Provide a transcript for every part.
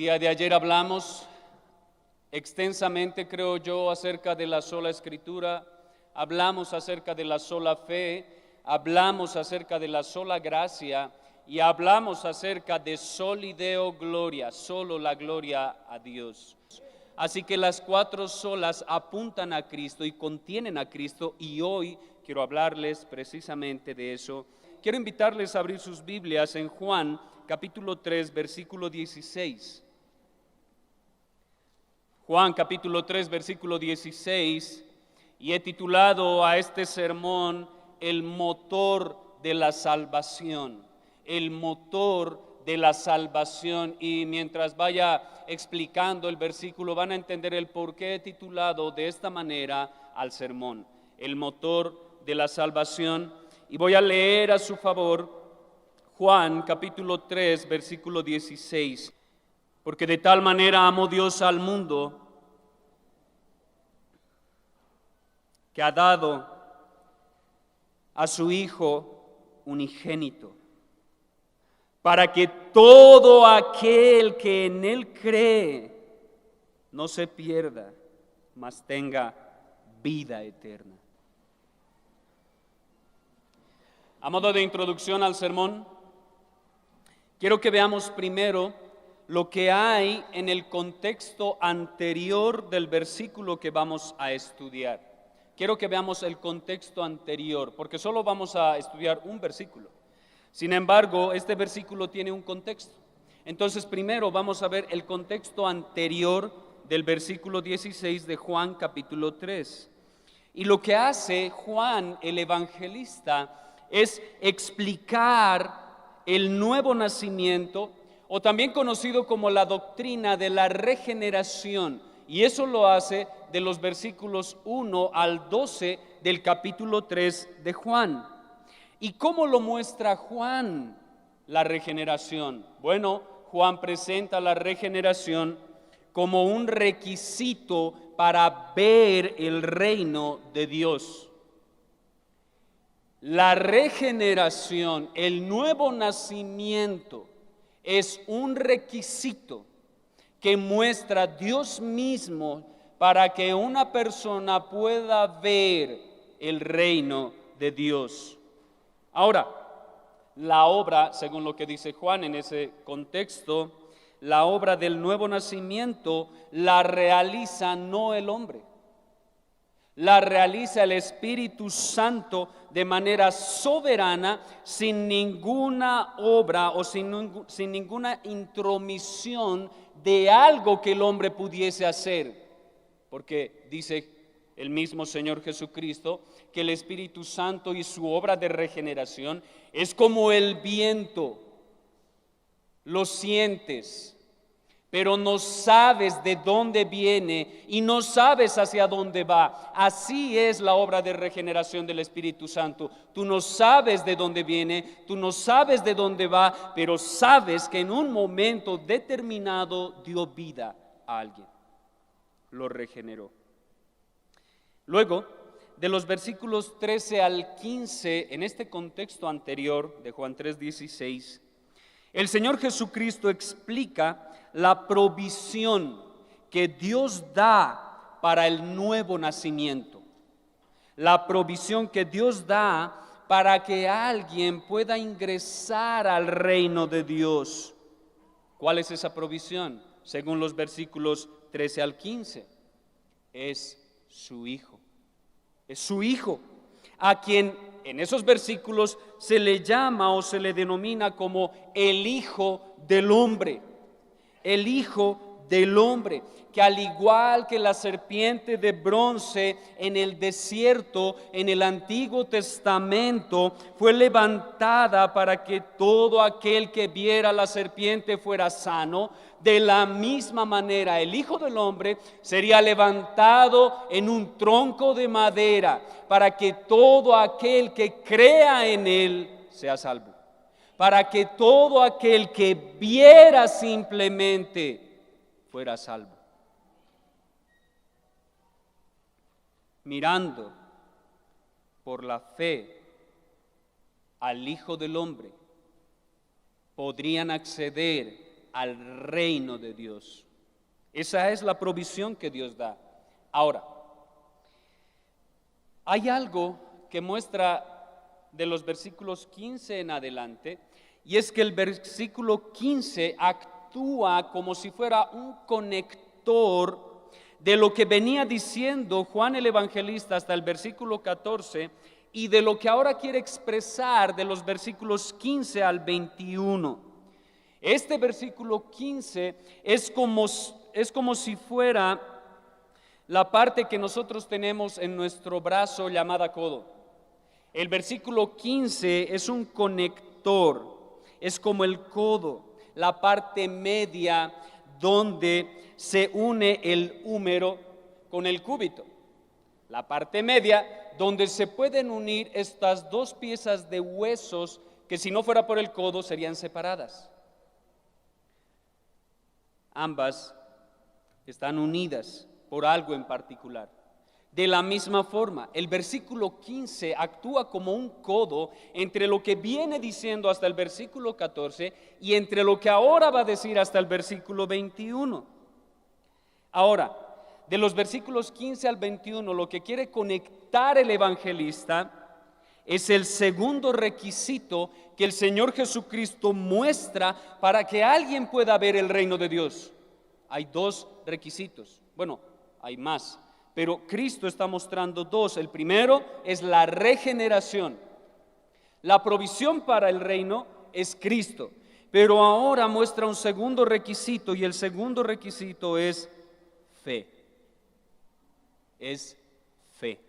día de ayer hablamos extensamente, creo yo, acerca de la sola Escritura, hablamos acerca de la sola fe, hablamos acerca de la sola gracia y hablamos acerca de soli Deo gloria, solo la gloria a Dios. Así que las cuatro solas apuntan a Cristo y contienen a Cristo, y hoy quiero hablarles precisamente de eso. Quiero invitarles a abrir sus Biblias en Juan capítulo 3, versículo 16. Juan capítulo 3, versículo 16, y he titulado a este sermón el motor de la salvación, el motor de la salvación. Y mientras vaya explicando el versículo van a entender el por qué he titulado de esta manera al sermón, el motor de la salvación. Y voy a leer a su favor Juan capítulo 3, versículo 16. Porque de tal manera amó Dios al mundo, que ha dado a su Hijo unigénito, para que todo aquel que en Él cree no se pierda, mas tenga vida eterna. A modo de introducción al sermón, quiero que veamos primero lo que hay en el contexto anterior del versículo que vamos a estudiar. Quiero que veamos el contexto anterior, porque solo vamos a estudiar un versículo. Sin embargo, este versículo tiene un contexto. Entonces, primero vamos a ver el contexto anterior del versículo 16 de Juan capítulo 3. Y lo que hace Juan el evangelista es explicar el nuevo nacimiento, o también conocido como la doctrina de la regeneración, y eso lo hace de los versículos 1 al 12 del capítulo 3 de Juan. ¿Y cómo lo muestra Juan la regeneración? Bueno, Juan presenta la regeneración como un requisito para ver el reino de Dios. La regeneración, el nuevo nacimiento, es un requisito que muestra Dios mismo para que una persona pueda ver el reino de Dios. Ahora, la obra, según lo que dice Juan en ese contexto, la obra del nuevo nacimiento la realiza no el hombre, la realiza el Espíritu Santo de manera soberana, sin ninguna obra o sin ninguna intromisión de algo que el hombre pudiese hacer. Porque dice el mismo Señor Jesucristo que el Espíritu Santo y su obra de regeneración es como el viento. Lo sientes, pero no sabes de dónde viene y no sabes hacia dónde va. Así es la obra de regeneración del Espíritu Santo. Tú no sabes de dónde viene, tú no sabes de dónde va, pero sabes que en un momento determinado dio vida a alguien, lo regeneró. Luego, de los versículos 13 al 15, en este contexto anterior de Juan 3:16, el Señor Jesucristo explica la provisión que Dios da para el nuevo nacimiento. La provisión que Dios da para que alguien pueda ingresar al reino de Dios. ¿Cuál es esa provisión? Según los versículos 13 al 15. Es su Hijo. Es su Hijo, a quien en esos versículos se le llama o se le denomina como el Hijo del Hombre. El Hijo del Hombre, que al igual que la serpiente de bronce en el desierto, en el Antiguo Testamento, fue levantada para que todo aquel que viera la serpiente fuera sano. De la misma manera, el Hijo del Hombre sería levantado en un tronco de madera para que todo aquel que crea en Él sea salvo. Para que todo aquel que viera simplemente fuera salvo. Mirando por la fe al Hijo del Hombre, podrían acceder al reino de Dios. Esa es la provisión que Dios da. Ahora, hay algo que muestra de los versículos 15 en adelante, y es que el versículo 15 actúa como si fuera un conector de lo que venía diciendo Juan el Evangelista hasta el versículo 14 y de lo que ahora quiere expresar de los versículos 15 al 21. Este versículo 15 es como si fuera la parte que nosotros tenemos en nuestro brazo llamada codo. El versículo 15 es un conector, es como el codo, la parte media donde se une el húmero con el cúbito. La parte media donde se pueden unir estas dos piezas de huesos que si no fuera por el codo serían separadas. Ambas están unidas por algo en particular. De la misma forma, el versículo 15 actúa como un codo entre lo que viene diciendo hasta el versículo 14 y entre lo que ahora va a decir hasta el versículo 21. Ahora, de los versículos 15 al 21, lo que quiere conectar el evangelista es el segundo requisito que el Señor Jesucristo muestra para que alguien pueda ver el reino de Dios. Hay dos requisitos, bueno, hay más, pero Cristo está mostrando dos. El primero es la regeneración. La provisión para el reino es Cristo, pero ahora muestra un segundo requisito y el segundo requisito es fe. Es fe.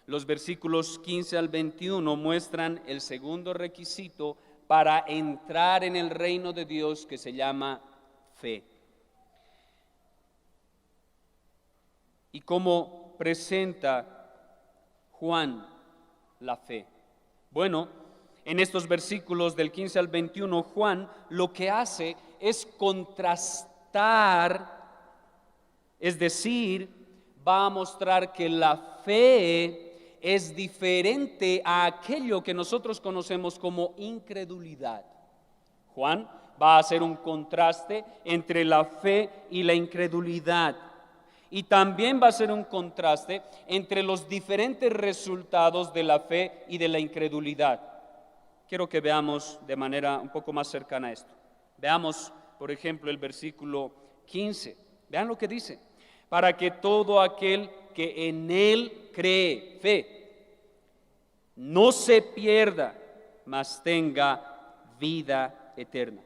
Los versículos 15 al 21 muestran el segundo requisito para entrar en el reino de Dios que se llama fe. ¿Y cómo presenta Juan la fe? Bueno, en estos versículos del 15 al 21, Juan lo que hace es contrastar, es decir, va a mostrar que la fe es diferente a aquello que nosotros conocemos como incredulidad. Juan va a hacer un contraste entre la fe y la incredulidad. Y también va a ser un contraste entre los diferentes resultados de la fe y de la incredulidad. Quiero que veamos de manera un poco más cercana a esto. Veamos, por ejemplo, el versículo 15. Vean lo que dice. Para que todo aquel que en él cree, fe, no se pierda, mas tenga vida eterna.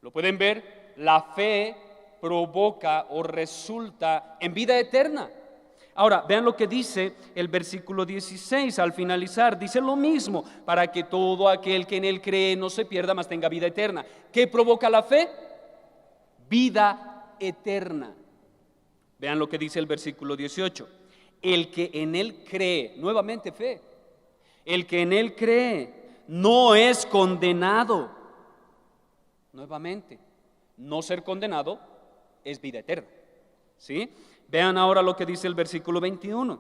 ¿Lo pueden ver? La fe provoca o resulta en vida eterna. Ahora, vean lo que dice el versículo 16 al finalizar. Dice lo mismo, para que todo aquel que en él cree no se pierda, mas tenga vida eterna. ¿Qué provoca la fe? Vida eterna. Vean lo que dice el versículo 18. El que en él cree, nuevamente fe, el que en él cree no es condenado. Nuevamente, no ser condenado es vida eterna. ¿Sí? Vean ahora lo que dice el versículo 21.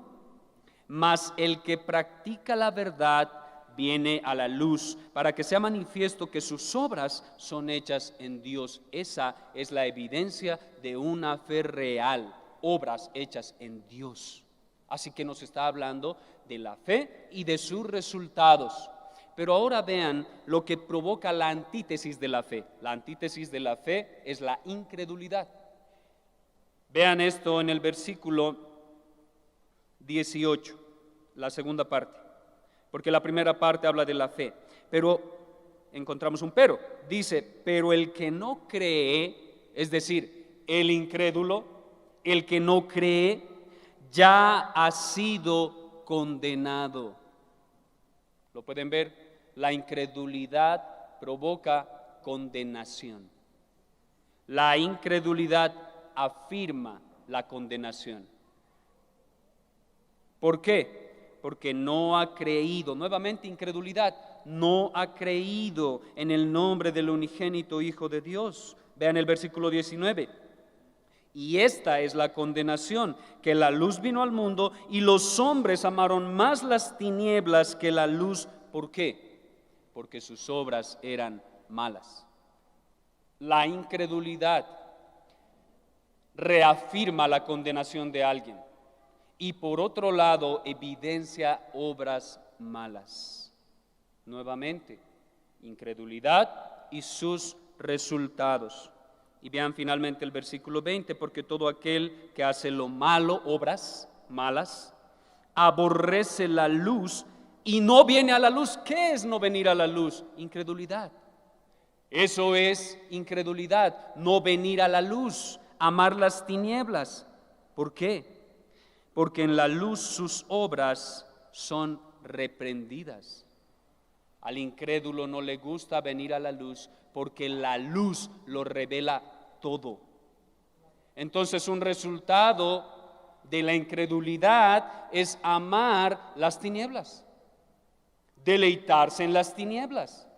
Mas el que practica la verdad viene a la luz, para que sea manifiesto que sus obras son hechas en Dios. Esa es la evidencia de una fe real, obras hechas en Dios. Así que nos está hablando de la fe y de sus resultados. Pero ahora vean lo que provoca la antítesis de la fe. La antítesis de la fe es la incredulidad. Vean esto en el versículo 18, la segunda parte, porque la primera parte habla de la fe, pero encontramos un pero. Dice, pero el que no cree, es decir, el incrédulo, el que no cree, ya ha sido condenado. ¿Lo pueden ver? La incredulidad provoca condenación. La incredulidad afirma la condenación. ¿Por qué? Porque no ha creído, nuevamente incredulidad, no ha creído en el nombre del unigénito Hijo de Dios. Vean el versículo 19. Y esta es la condenación, que la luz vino al mundo y los hombres amaron más las tinieblas que la luz. ¿Por qué? Porque sus obras eran malas. La incredulidad reafirma la condenación de alguien y por otro lado evidencia obras malas. Nuevamente, incredulidad y sus resultados. Y vean finalmente el versículo 20, porque todo aquel que hace lo malo, obras malas, aborrece la luz y no viene a la luz. ¿Qué es no venir a la luz? Incredulidad. Eso es incredulidad, no venir a la luz, amar las tinieblas. ¿Por qué? Porque en la luz sus obras son reprendidas. Al incrédulo no le gusta venir a la luz porque la luz lo revela todo. Entonces un resultado de la incredulidad es amar las tinieblas, deleitarse en las tinieblas.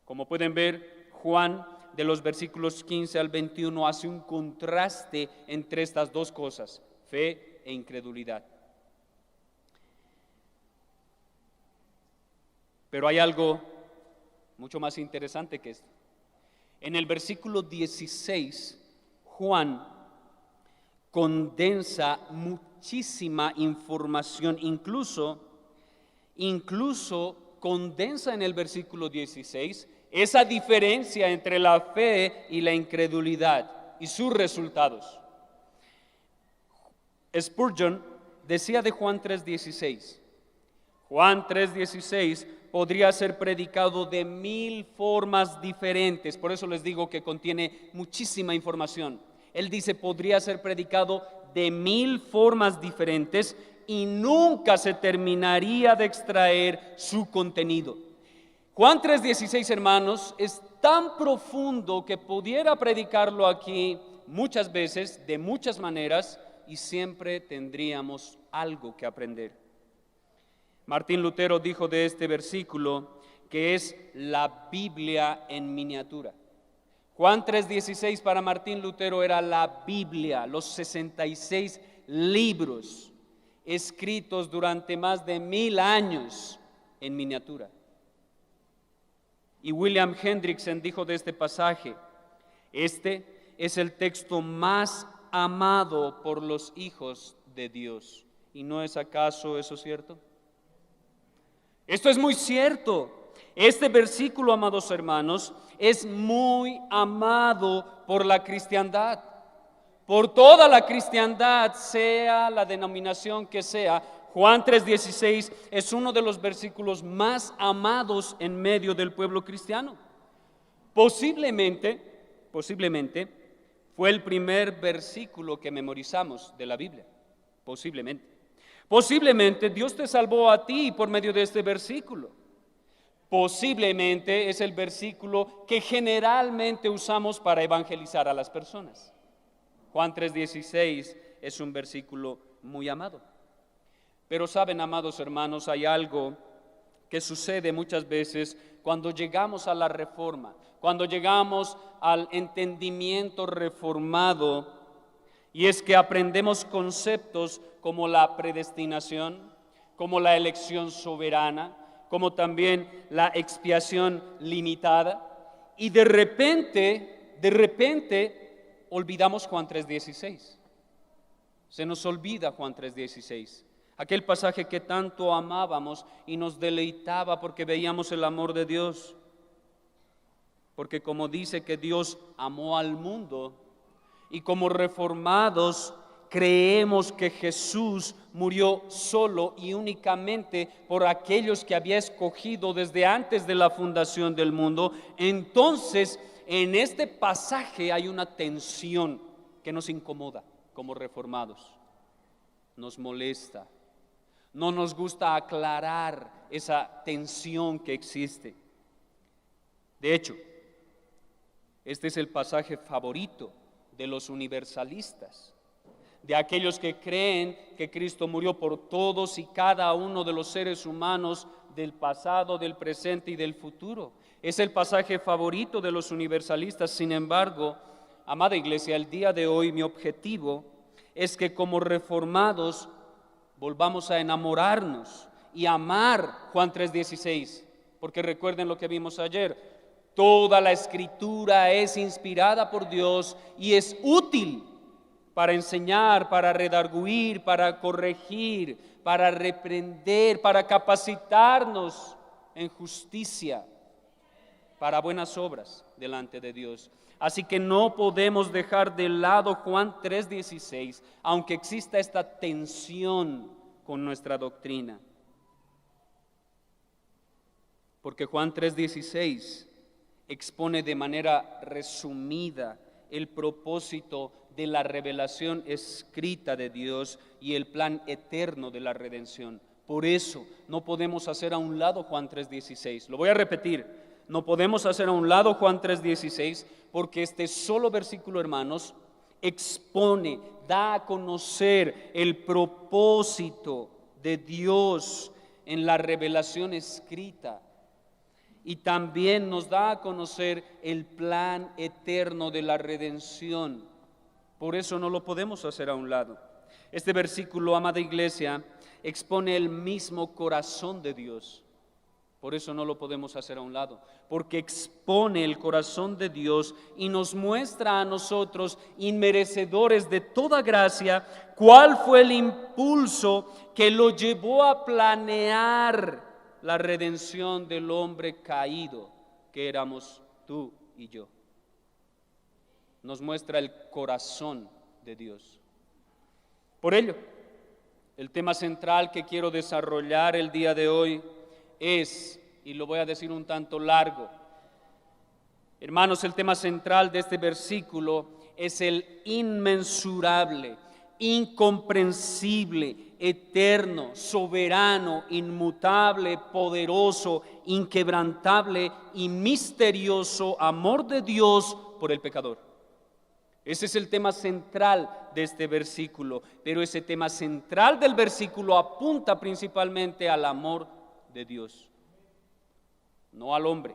Como pueden ver, Juan de los versículos 15 al 21 hace un contraste entre estas dos cosas, fe e incredulidad. Pero hay algo mucho más interesante que esto. En el versículo 16, Juan condensa muchísima información, incluso condensa en el versículo 16 esa diferencia entre la fe y la incredulidad y sus resultados. Spurgeon decía de Juan 3:16, Juan 3:16 podría ser predicado de 1000 formas diferentes, por eso les digo que contiene muchísima información. Él dice podría ser predicado de 1000 formas diferentes y nunca se terminaría de extraer su contenido. Juan 3:16, hermanos, es tan profundo que pudiera predicarlo aquí muchas veces, de muchas maneras, y siempre tendríamos algo que aprender. Martín Lutero dijo de este versículo que es la Biblia en miniatura. Juan 3:16 para Martín Lutero era la Biblia, los 66 libros escritos durante más de 1000 años en miniatura. Y William Hendrickson dijo de este pasaje, este es el texto más amado por los hijos de Dios. ¿Y no es acaso eso cierto? Esto es muy cierto. Este versículo, amados hermanos, es muy amado por la cristiandad, por toda la cristiandad, sea la denominación que sea. Juan 3:16 es uno de los versículos más amados en medio del pueblo cristiano. Posiblemente fue el primer versículo que memorizamos de la Biblia. Posiblemente Dios te salvó a ti por medio de este versículo. Posiblemente es el versículo que generalmente usamos para evangelizar a las personas. Juan 3:16 es un versículo muy amado. Pero saben, amados hermanos, hay algo que sucede muchas veces cuando llegamos a la reforma, cuando llegamos al entendimiento reformado, y es que aprendemos conceptos como la predestinación, como la elección soberana, como también la expiación limitada, y de repente olvidamos Juan 3:16. Se nos olvida Juan 3:16. Aquel pasaje que tanto amábamos y nos deleitaba porque veíamos el amor de Dios. Porque como dice que Dios amó al mundo, y como reformados creemos que Jesús murió solo y únicamente por aquellos que había escogido desde antes de la fundación del mundo, entonces en este pasaje hay una tensión que nos incomoda como reformados, nos molesta. No nos gusta aclarar esa tensión que existe. De hecho, este es el pasaje favorito de los universalistas, de aquellos que creen que Cristo murió por todos y cada uno de los seres humanos del pasado, del presente y del futuro. Es el pasaje favorito de los universalistas. Sin embargo, amada iglesia, el día de hoy mi objetivo es que como reformados volvamos a enamorarnos y amar Juan 3:16, porque recuerden lo que vimos ayer. Toda la Escritura es inspirada por Dios y es útil para enseñar, para redarguir, para corregir, para reprender, para capacitarnos en justicia, para buenas obras delante de Dios. Así que no podemos dejar de lado Juan 3:16, aunque exista esta tensión con nuestra doctrina. Porque Juan 3:16 expone de manera resumida el propósito de la revelación escrita de Dios y el plan eterno de la redención. Por eso no podemos hacer a un lado Juan 3:16. Lo voy a repetir, no podemos hacer a un lado Juan 3:16 porque este solo versículo, hermanos, expone, da a conocer el propósito de Dios en la revelación escrita. Y también nos da a conocer el plan eterno de la redención. Por eso no lo podemos hacer a un lado. Este versículo, amada iglesia, expone el mismo corazón de Dios. Por eso no lo podemos hacer a un lado, porque expone el corazón de Dios y nos muestra a nosotros, inmerecedores de toda gracia, cuál fue el impulso que lo llevó a planear la redención del hombre caído, que éramos tú y yo. Nos muestra el corazón de Dios. Por ello, el tema central que quiero desarrollar el día de hoy es, y lo voy a decir un tanto largo, hermanos, el tema central de este versículo es el inmensurable, incomprensible, eterno, soberano, inmutable, poderoso, inquebrantable y misterioso amor de Dios por el pecador. Ese es el tema central de este versículo, pero ese tema central del versículo apunta principalmente al amor de Dios, no al hombre,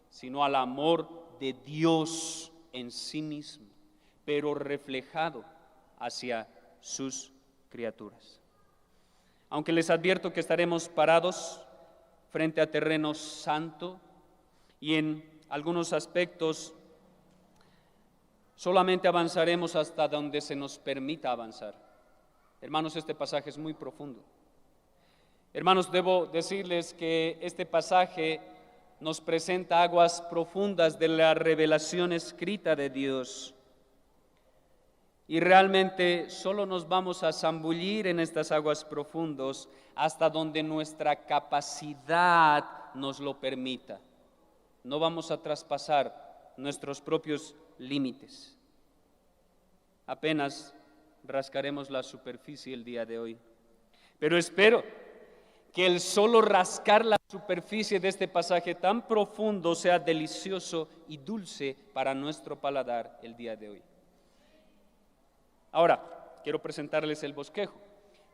sino al amor de Dios en sí mismo, pero reflejado hacia sus criaturas. Aunque les advierto que estaremos parados frente a terreno santo y en algunos aspectos solamente avanzaremos hasta donde se nos permita avanzar. Hermanos, este pasaje es muy profundo. Hermanos, debo decirles que este pasaje nos presenta aguas profundas de la revelación escrita de Dios. Y realmente solo nos vamos a zambullir en estas aguas profundas hasta donde nuestra capacidad nos lo permita. No vamos a traspasar nuestros propios límites. Apenas rascaremos la superficie el día de hoy. Pero espero que el solo rascar la superficie de este pasaje tan profundo sea delicioso y dulce para nuestro paladar el día de hoy. Ahora, quiero presentarles el bosquejo.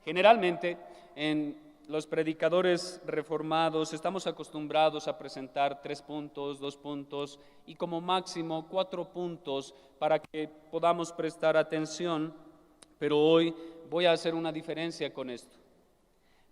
Generalmente, en los predicadores reformados estamos acostumbrados a presentar 3 puntos, 2 puntos y como máximo 4 puntos para que podamos prestar atención, pero hoy voy a hacer una diferencia con esto,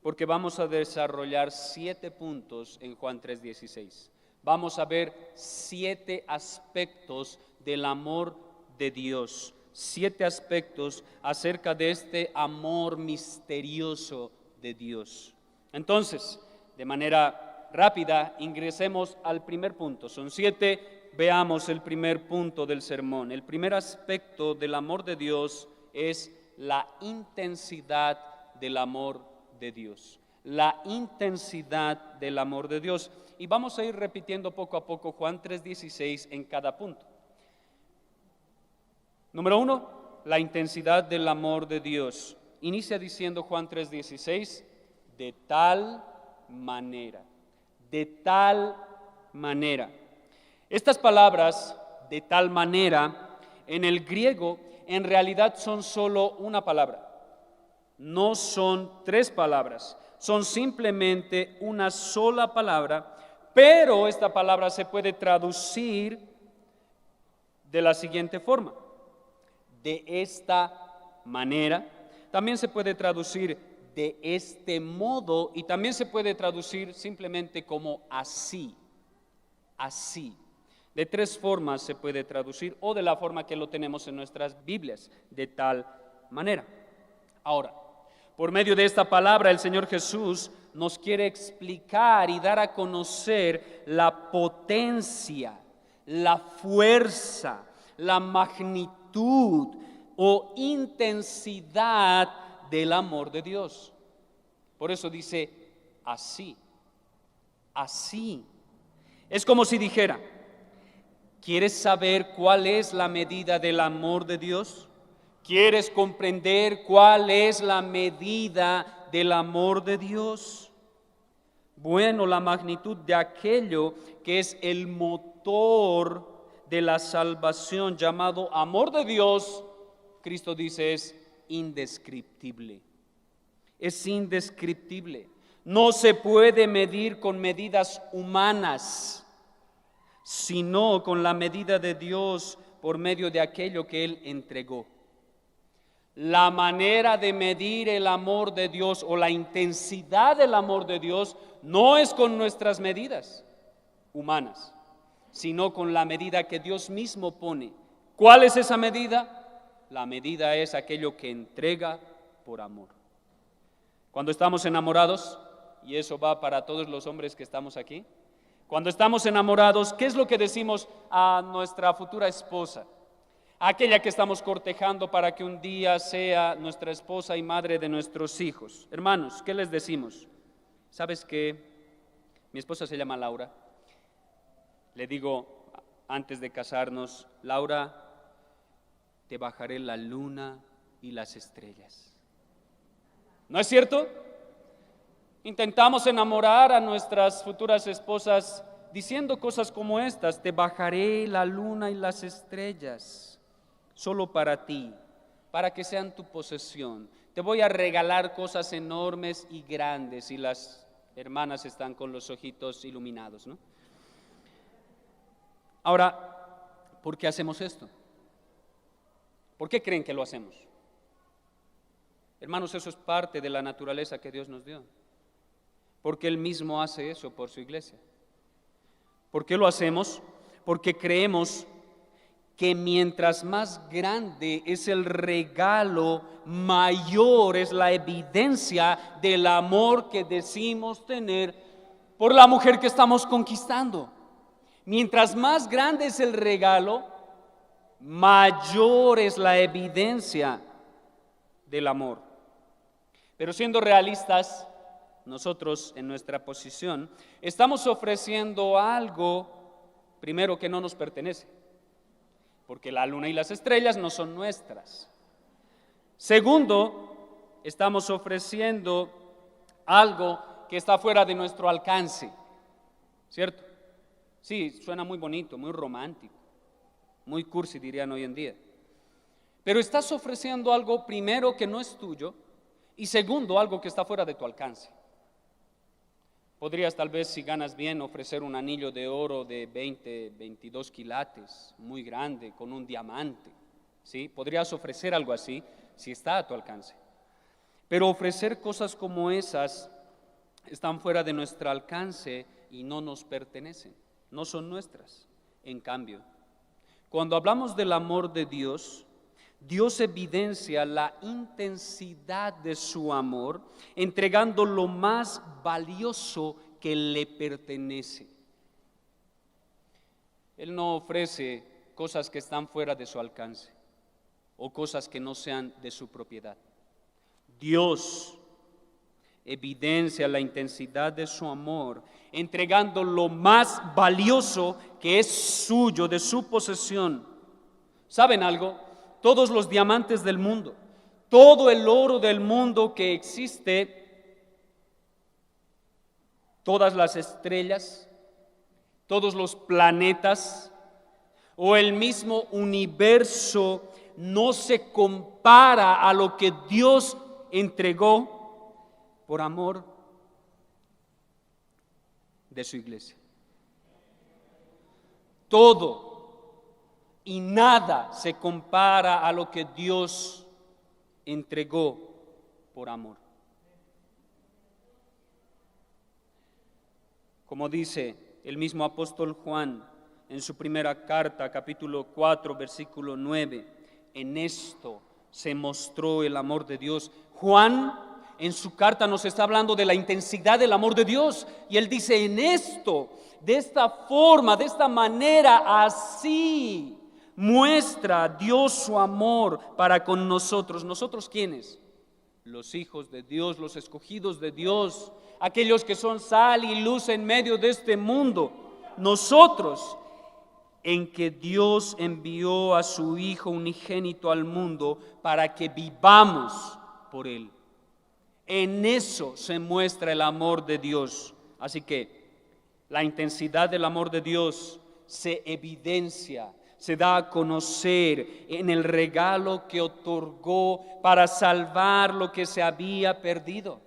porque vamos a desarrollar 7 puntos en Juan 3:16. Vamos a ver 7 aspectos del amor de Dios. 7 aspectos acerca de este amor misterioso de Dios. Entonces, de manera rápida, ingresemos al primer punto. Son 7, veamos el primer punto del sermón. El primer aspecto del amor de Dios es la intensidad del amor de Dios. La intensidad del amor de Dios. Y vamos a ir repitiendo poco a poco Juan 3:16 en cada punto. Número 1, la intensidad del amor de Dios. Inicia diciendo Juan 3:16, de tal manera, de tal manera. Estas palabras, de tal manera, en el griego, en realidad son solo una palabra. No son 3 palabras, son simplemente una sola palabra, pero esta palabra se puede traducir de la siguiente forma. De esta manera, también se puede traducir de este modo y también se puede traducir simplemente como así, así. De tres formas se puede traducir o de la forma que lo tenemos en nuestras Biblias, de tal manera. Ahora, por medio de esta palabra el Señor Jesús nos quiere explicar y dar a conocer la potencia, la fuerza, la magnitud o intensidad del amor de Dios. Por eso dice así, así. Es como si dijera, ¿quieres saber cuál es la medida del amor de Dios? ¿Quieres comprender cuál es la medida del amor de Dios? Bueno, la magnitud de aquello que es el motor de la salvación, llamado amor de Dios, Cristo dice, es indescriptible. Es indescriptible. No se puede medir con medidas humanas, sino con la medida de Dios por medio de aquello que Él entregó. La manera de medir el amor de Dios o la intensidad del amor de Dios no es con nuestras medidas humanas, sino con la medida que Dios mismo pone. ¿Cuál es esa medida? La medida es aquello que entrega por amor. Cuando estamos enamorados, y eso va para todos los hombres que estamos aquí, cuando estamos enamorados, ¿qué es lo que decimos a nuestra futura esposa? Aquella que estamos cortejando para que un día sea nuestra esposa y madre de nuestros hijos. Hermanos, ¿qué les decimos? ¿Sabes qué? Mi esposa se llama Laura. Le digo antes de casarnos, Laura, te bajaré la luna y las estrellas. ¿No es cierto? Intentamos enamorar a nuestras futuras esposas diciendo cosas como estas: te bajaré la luna y las estrellas solo para ti, para que sean tu posesión. Te voy a regalar cosas enormes y grandes. Y las hermanas están con los ojitos iluminados, ¿no? Ahora, ¿por qué hacemos esto? ¿Por qué creen que lo hacemos? Hermanos, eso es parte de la naturaleza que Dios nos dio. Porque Él mismo hace eso por su iglesia. ¿Por qué lo hacemos? Porque creemos que mientras más grande es el regalo, mayor es la evidencia del amor que decimos tener por la mujer que estamos conquistando. Mientras más grande es el regalo, mayor es la evidencia del amor. Pero siendo realistas, nosotros en nuestra posición estamos ofreciendo algo, primero, que no nos pertenece, porque la luna y las estrellas no son nuestras. Segundo, estamos ofreciendo algo que está fuera de nuestro alcance, ¿cierto? Sí, suena muy bonito, muy romántico, muy cursi dirían hoy en día. Pero estás ofreciendo algo, primero, que no es tuyo, y segundo, algo que está fuera de tu alcance. Podrías tal vez, si ganas bien, ofrecer un anillo de oro de 20, 22 quilates, muy grande, con un diamante, ¿sí? Podrías ofrecer algo así, si está a tu alcance. Pero ofrecer cosas como esas están fuera de nuestro alcance y no nos pertenecen, no son nuestras. En cambio, cuando hablamos del amor de Dios, Dios evidencia la intensidad de su amor entregando lo más valioso que le pertenece. Él no ofrece cosas que están fuera de su alcance o cosas que no sean de su propiedad. Dios evidencia la intensidad de su amor entregando lo más valioso que es suyo, de su posesión. ¿Saben algo? Todos los diamantes del mundo, todo el oro del mundo que existe, todas las estrellas, todos los planetas o el mismo universo no se compara a lo que Dios entregó por amor de su iglesia. Todo y nada se compara a lo que Dios entregó por amor. Como dice el mismo apóstol Juan, en su primera carta, capítulo 4, versículo 9. En esto se mostró el amor de Dios. Juan en su carta nos está hablando de la intensidad del amor de Dios. Y él dice, en esto, de esta forma, de esta manera, así muestra Dios su amor para con nosotros. ¿Nosotros quiénes? Los hijos de Dios, los escogidos de Dios, aquellos que son sal y luz en medio de este mundo. Nosotros, en que Dios envió a su Hijo unigénito al mundo para que vivamos por Él. En eso se muestra el amor de Dios. Así que la intensidad del amor de Dios se evidencia, se da a conocer en el regalo que otorgó para salvar lo que se había perdido.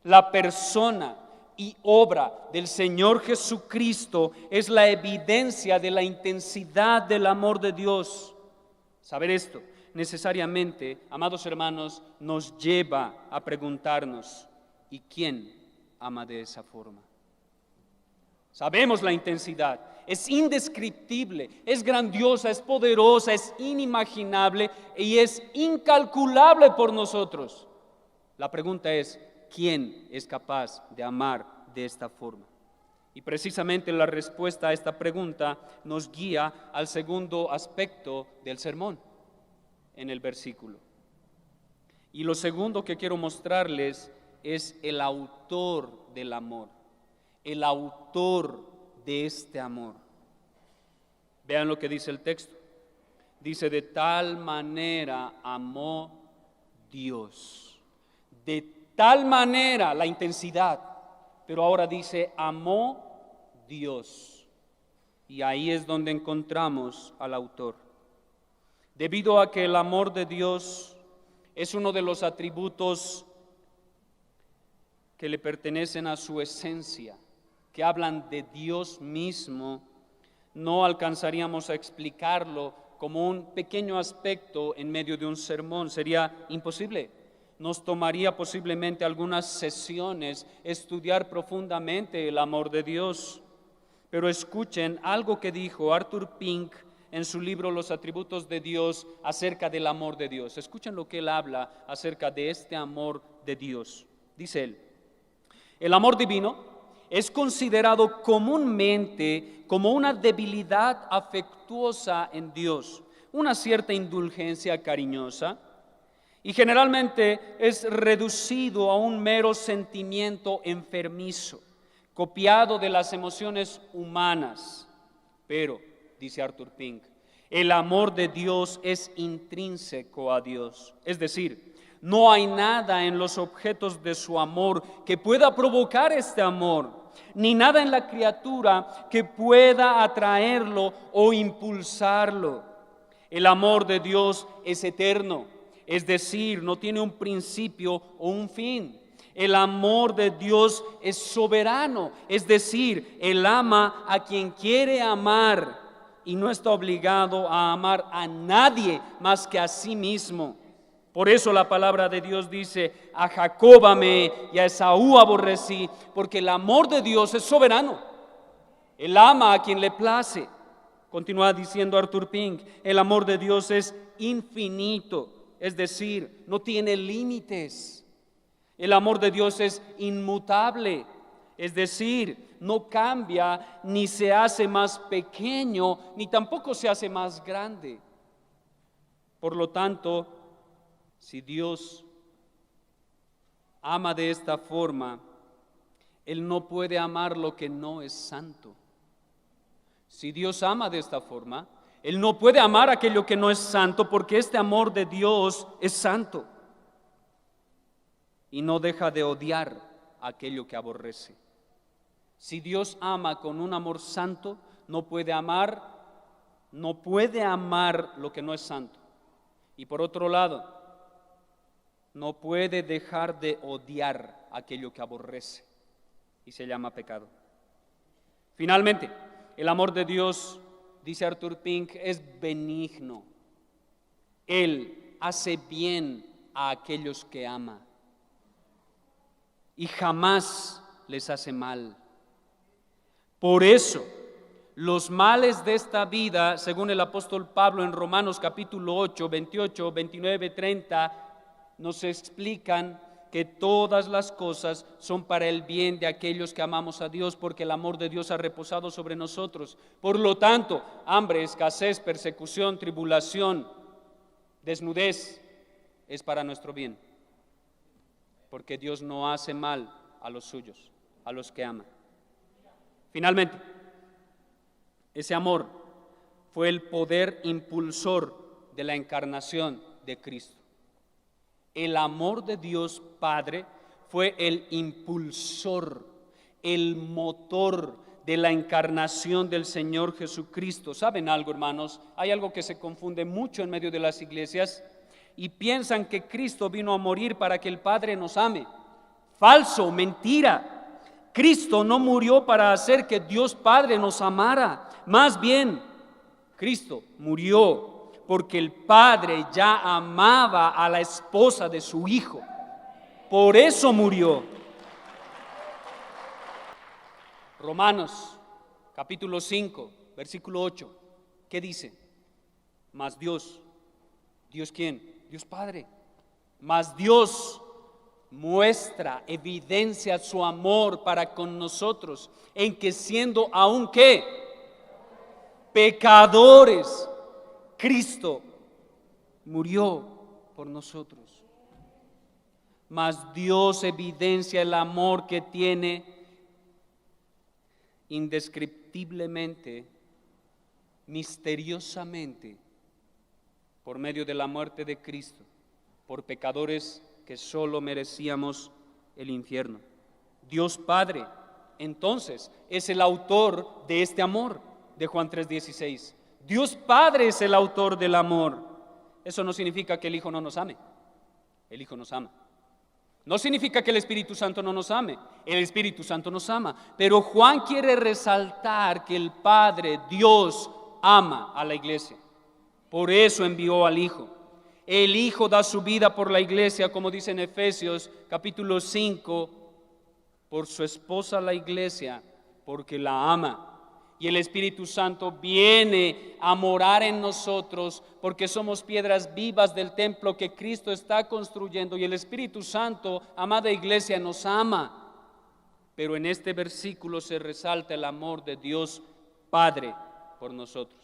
La persona y obra del Señor Jesucristo es la evidencia de la intensidad del amor de Dios. Saber esto necesariamente, amados hermanos, nos lleva a preguntarnos, ¿y quién ama de esa forma? Sabemos la intensidad, es indescriptible, es grandiosa, es poderosa, es inimaginable y es incalculable por nosotros. La pregunta es, ¿quién es capaz de amar de esta forma? Y precisamente la respuesta a esta pregunta nos guía al segundo aspecto del sermón en el versículo. Y lo segundo que quiero mostrarles es el autor del amor, el autor de este amor. Vean lo que dice el texto. Dice, de tal manera amó Dios. De tal manera, la intensidad, pero ahora dice, amó Dios. Y ahí es donde encontramos al autor. Debido a que el amor de Dios es uno de los atributos que le pertenecen a su esencia, que hablan de Dios mismo, no alcanzaríamos a explicarlo como un pequeño aspecto en medio de un sermón, sería imposible. Nos tomaría posiblemente algunas sesiones estudiar profundamente el amor de Dios. Pero escuchen algo que dijo Arthur Pink en su libro Los atributos de Dios acerca del amor de Dios. Escuchen lo que él habla acerca de este amor de Dios. Dice él, el amor divino es considerado comúnmente como una debilidad afectuosa en Dios, una cierta indulgencia cariñosa, y generalmente es reducido a un mero sentimiento enfermizo, copiado de las emociones humanas. Pero, dice Arthur Pink, el amor de Dios es intrínseco a Dios, es decir, no hay nada en los objetos de su amor que pueda provocar este amor, ni nada en la criatura que pueda atraerlo o impulsarlo. El amor de Dios es eterno, es decir, no tiene un principio o un fin. El amor de Dios es soberano, es decir, Él ama a quien quiere amar y no está obligado a amar a nadie más que a sí mismo. Por eso la palabra de Dios dice, a Jacob amé y a Esaú aborrecí, porque el amor de Dios es soberano. Él ama a quien le place. Continúa diciendo Arthur Pink, el amor de Dios es infinito, es decir, no tiene límites. El amor de Dios es inmutable, es decir, no cambia ni se hace más pequeño, ni tampoco se hace más grande. Por lo tanto, si Dios ama de esta forma, Él no puede amar lo que no es santo. Si Dios ama de esta forma, Él no puede amar aquello que no es santo, porque este amor de Dios es santo. Y no deja de odiar aquello que aborrece. Si Dios ama con un amor santo, no puede amar lo que no es santo. Y por otro lado, no puede dejar de odiar aquello que aborrece y se llama pecado. Finalmente, el amor de Dios, dice Arthur Pink, es benigno. Él hace bien a aquellos que ama y jamás les hace mal. Por eso, Los males de esta vida, según el apóstol Pablo en Romanos capítulo 8, 28, 29, 30, nos explican que todas las cosas son para el bien de aquellos que amamos a Dios, porque el amor de Dios ha reposado sobre nosotros. Por lo tanto, hambre, escasez, persecución, tribulación, desnudez, es para nuestro bien, porque Dios no hace mal a los suyos, a los que ama. Finalmente, ese amor fue el poder impulsor de la encarnación de Cristo. El amor de Dios Padre fue el impulsor, el motor de la encarnación del Señor Jesucristo. ¿Saben algo, hermanos? Hay algo que se confunde mucho en medio de las iglesias y piensan que Cristo vino a morir para que el Padre nos ame. Falso, mentira. Cristo no murió para hacer que Dios Padre nos amara. Más bien, Cristo murió porque el Padre ya amaba a la esposa de su Hijo. Por eso murió. Romanos, capítulo 5, versículo 8. ¿Qué dice? Mas Dios, ¿Dios quién? Dios Padre. Mas Dios muestra, evidencia su amor para con nosotros, en que siendo aún ¿qué? Pecadores, Cristo murió por nosotros. Mas Dios evidencia el amor que tiene indescriptiblemente, misteriosamente, por medio de la muerte de Cristo, por pecadores que solo merecíamos el infierno. Dios Padre, entonces, es el autor de este amor, de Juan 3:16. Dios Padre es el autor del amor. Eso no significa que el Hijo no nos ame. El Hijo nos ama. No significa que el Espíritu Santo no nos ame. El Espíritu Santo nos ama. Pero Juan quiere resaltar que el Padre, Dios, ama a la iglesia. Por eso envió al Hijo. El Hijo da su vida por la iglesia, como dice en Efesios capítulo 5, por su esposa la iglesia, porque la ama. Y el Espíritu Santo viene a morar en nosotros porque somos piedras vivas del templo que Cristo está construyendo. Y el Espíritu Santo, amada iglesia, nos ama. Pero en este versículo se resalta el amor de Dios Padre por nosotros,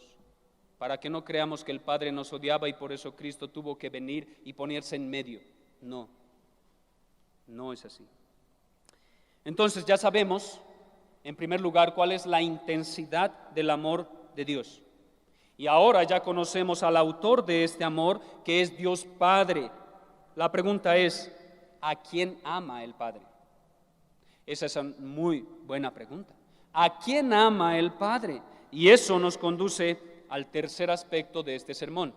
para que no creamos que el Padre nos odiaba y por eso Cristo tuvo que venir y ponerse en medio. No, no es así. Entonces ya sabemos, en primer lugar, cuál es la intensidad del amor de Dios. Y ahora ya conocemos al autor de este amor, que es Dios Padre. La pregunta es, ¿a quién ama el Padre? Esa es una muy buena pregunta. ¿A quién ama el Padre? Y eso nos conduce al tercer aspecto de este sermón.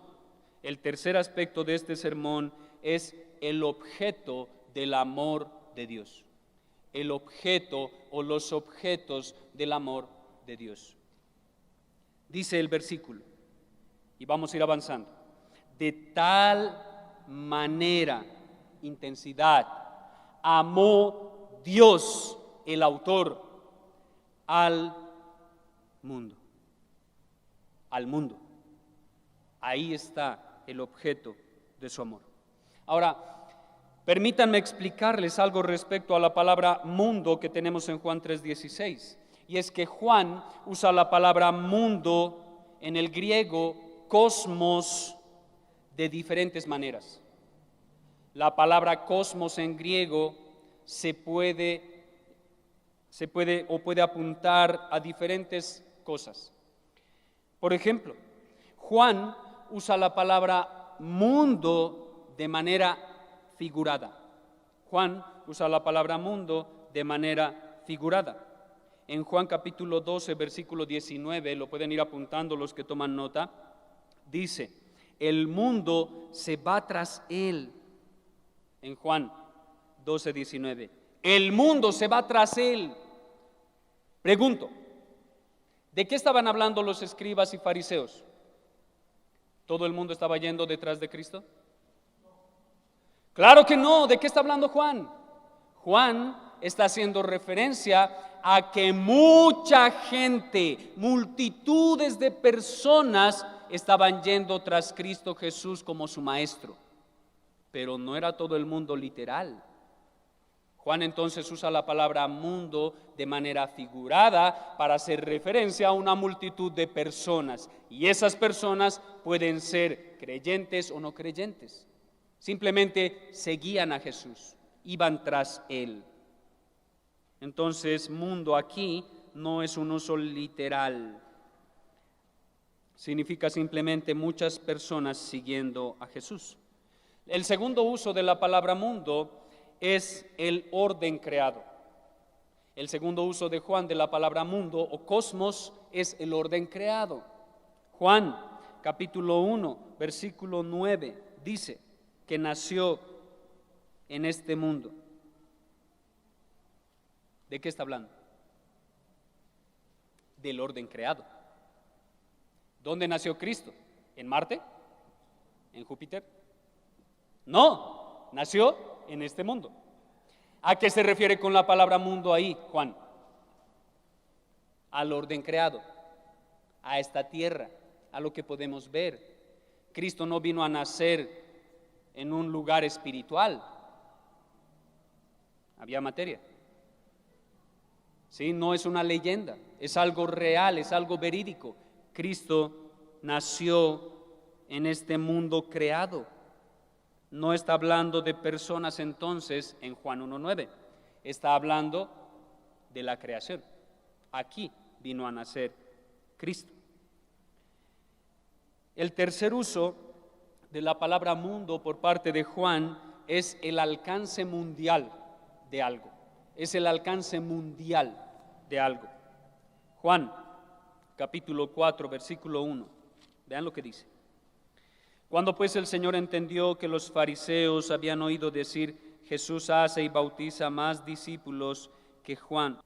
El tercer aspecto de este sermón es el objeto del amor de Dios. El objeto o los objetos del amor de Dios. Dice el versículo, y vamos a ir avanzando. De tal manera, intensidad, amó Dios, el autor, al mundo. Al mundo. Ahí está el objeto de su amor. Ahora, permítanme explicarles algo respecto a la palabra mundo que tenemos en Juan 3:16. Y es que Juan usa la palabra mundo en el griego cosmos de diferentes maneras. La palabra cosmos en griego puede apuntar a diferentes cosas. Por ejemplo, Juan usa la palabra mundo de manera figurada. Juan usa la palabra mundo de manera figurada. En Juan capítulo 12, versículo 19, lo pueden ir apuntando los que toman nota, dice, el mundo se va tras él. En Juan 12, 19, el mundo se va tras él. Pregunto, ¿de qué estaban hablando los escribas y fariseos? ¿Todo el mundo estaba yendo detrás de Cristo? Claro que no. ¿De qué está hablando Juan? Juan está haciendo referencia a que mucha gente, multitudes de personas estaban yendo tras Cristo Jesús como su maestro. Pero no era todo el mundo literal. Juan entonces usa la palabra mundo de manera figurada para hacer referencia a una multitud de personas. Y esas personas pueden ser creyentes o no creyentes. Simplemente seguían a Jesús, iban tras Él. Entonces, mundo aquí no es un uso literal. Significa simplemente muchas personas siguiendo a Jesús. El segundo uso de la palabra mundo es el orden creado. El segundo uso de Juan de la palabra mundo o cosmos es el orden creado. Juan, capítulo 1, versículo 9, dice que nació en este mundo. ¿De qué está hablando? Del orden creado. ¿Dónde nació Cristo? ¿En Marte? ¿En Júpiter? No, nació en este mundo. ¿A qué se refiere con la palabra mundo ahí, Juan? Al orden creado, a esta tierra, a lo que podemos ver. Cristo no vino a nacer en un lugar espiritual. Había materia. Sí, no es una leyenda, es algo real, es algo verídico. Cristo nació en este mundo creado. No está hablando de personas entonces en Juan 1:9, está hablando de la creación. Aquí vino a nacer Cristo. El tercer uso de la palabra mundo por parte de Juan es el alcance mundial de algo. Es el alcance mundial de algo. Juan, capítulo 4, versículo 1. Vean lo que dice. Cuando pues el Señor entendió que los fariseos habían oído decir, Jesús hace y bautiza más discípulos que Juan.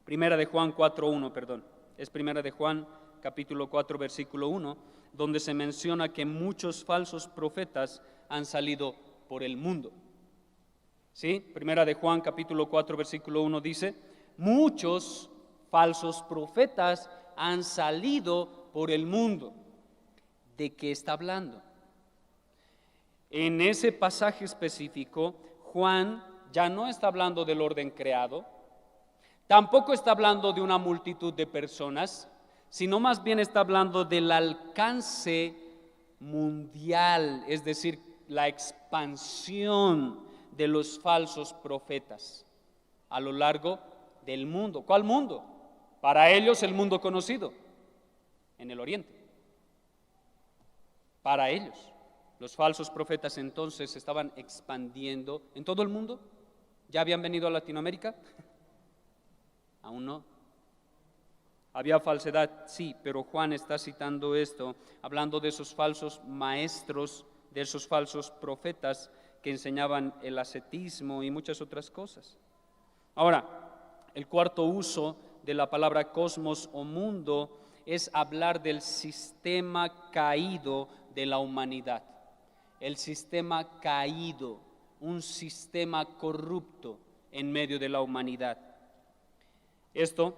Primera de Juan 4:1, perdón. Es Primera de Juan, capítulo 4, versículo 1, donde se menciona que muchos falsos profetas han salido por el mundo. ¿Sí? Primera de Juan, capítulo 4, versículo 1 dice, muchos falsos profetas han salido por el mundo. ¿De qué está hablando? En ese pasaje específico, Juan ya no está hablando del orden creado, tampoco está hablando de una multitud de personas, sino más bien está hablando del alcance mundial, es decir, la expansión de los falsos profetas a lo largo del mundo. ¿Cuál mundo? Para ellos el mundo conocido, en el oriente. Para ellos, los falsos profetas entonces estaban expandiendo en todo el mundo. ¿Ya habían venido a Latinoamérica? Aún no. Había falsedad, sí, pero Juan está citando esto, hablando de esos falsos maestros, de esos falsos profetas que enseñaban el ascetismo y muchas otras cosas. Ahora, el cuarto uso de la palabra cosmos o mundo es hablar del sistema caído de la humanidad. El sistema caído, un sistema corrupto en medio de la humanidad. Esto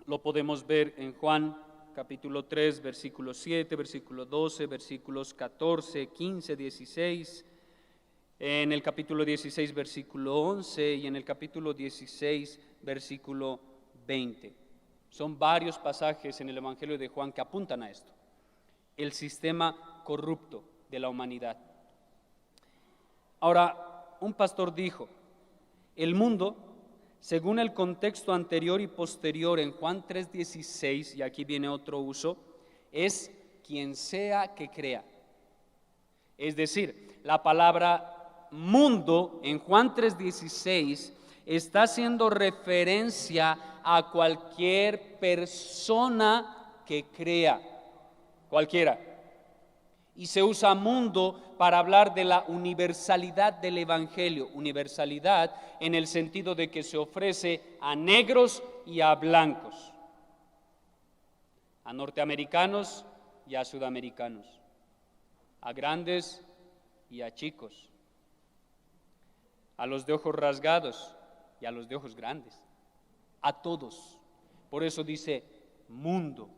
lo podemos ver en Juan capítulo 3, versículo 7, versículo 12, versículos 14, 15, 16, en el capítulo 16, versículo 11 y en el capítulo 16, versículo 20. Son varios pasajes en el Evangelio de Juan que apuntan a esto. El sistema corrupto de la humanidad. Ahora, un pastor dijo, el mundo, según el contexto anterior y posterior en Juan 3:16, y aquí viene otro uso, es quien sea que crea. Es decir, la palabra mundo en Juan 3:16 está haciendo referencia a cualquier persona que crea, cualquiera. Y se usa mundo para hablar de la universalidad del Evangelio, universalidad en el sentido de que se ofrece a negros y a blancos, a norteamericanos y a sudamericanos, a grandes y a chicos, a los de ojos rasgados y a los de ojos grandes, a todos. Por eso dice mundo.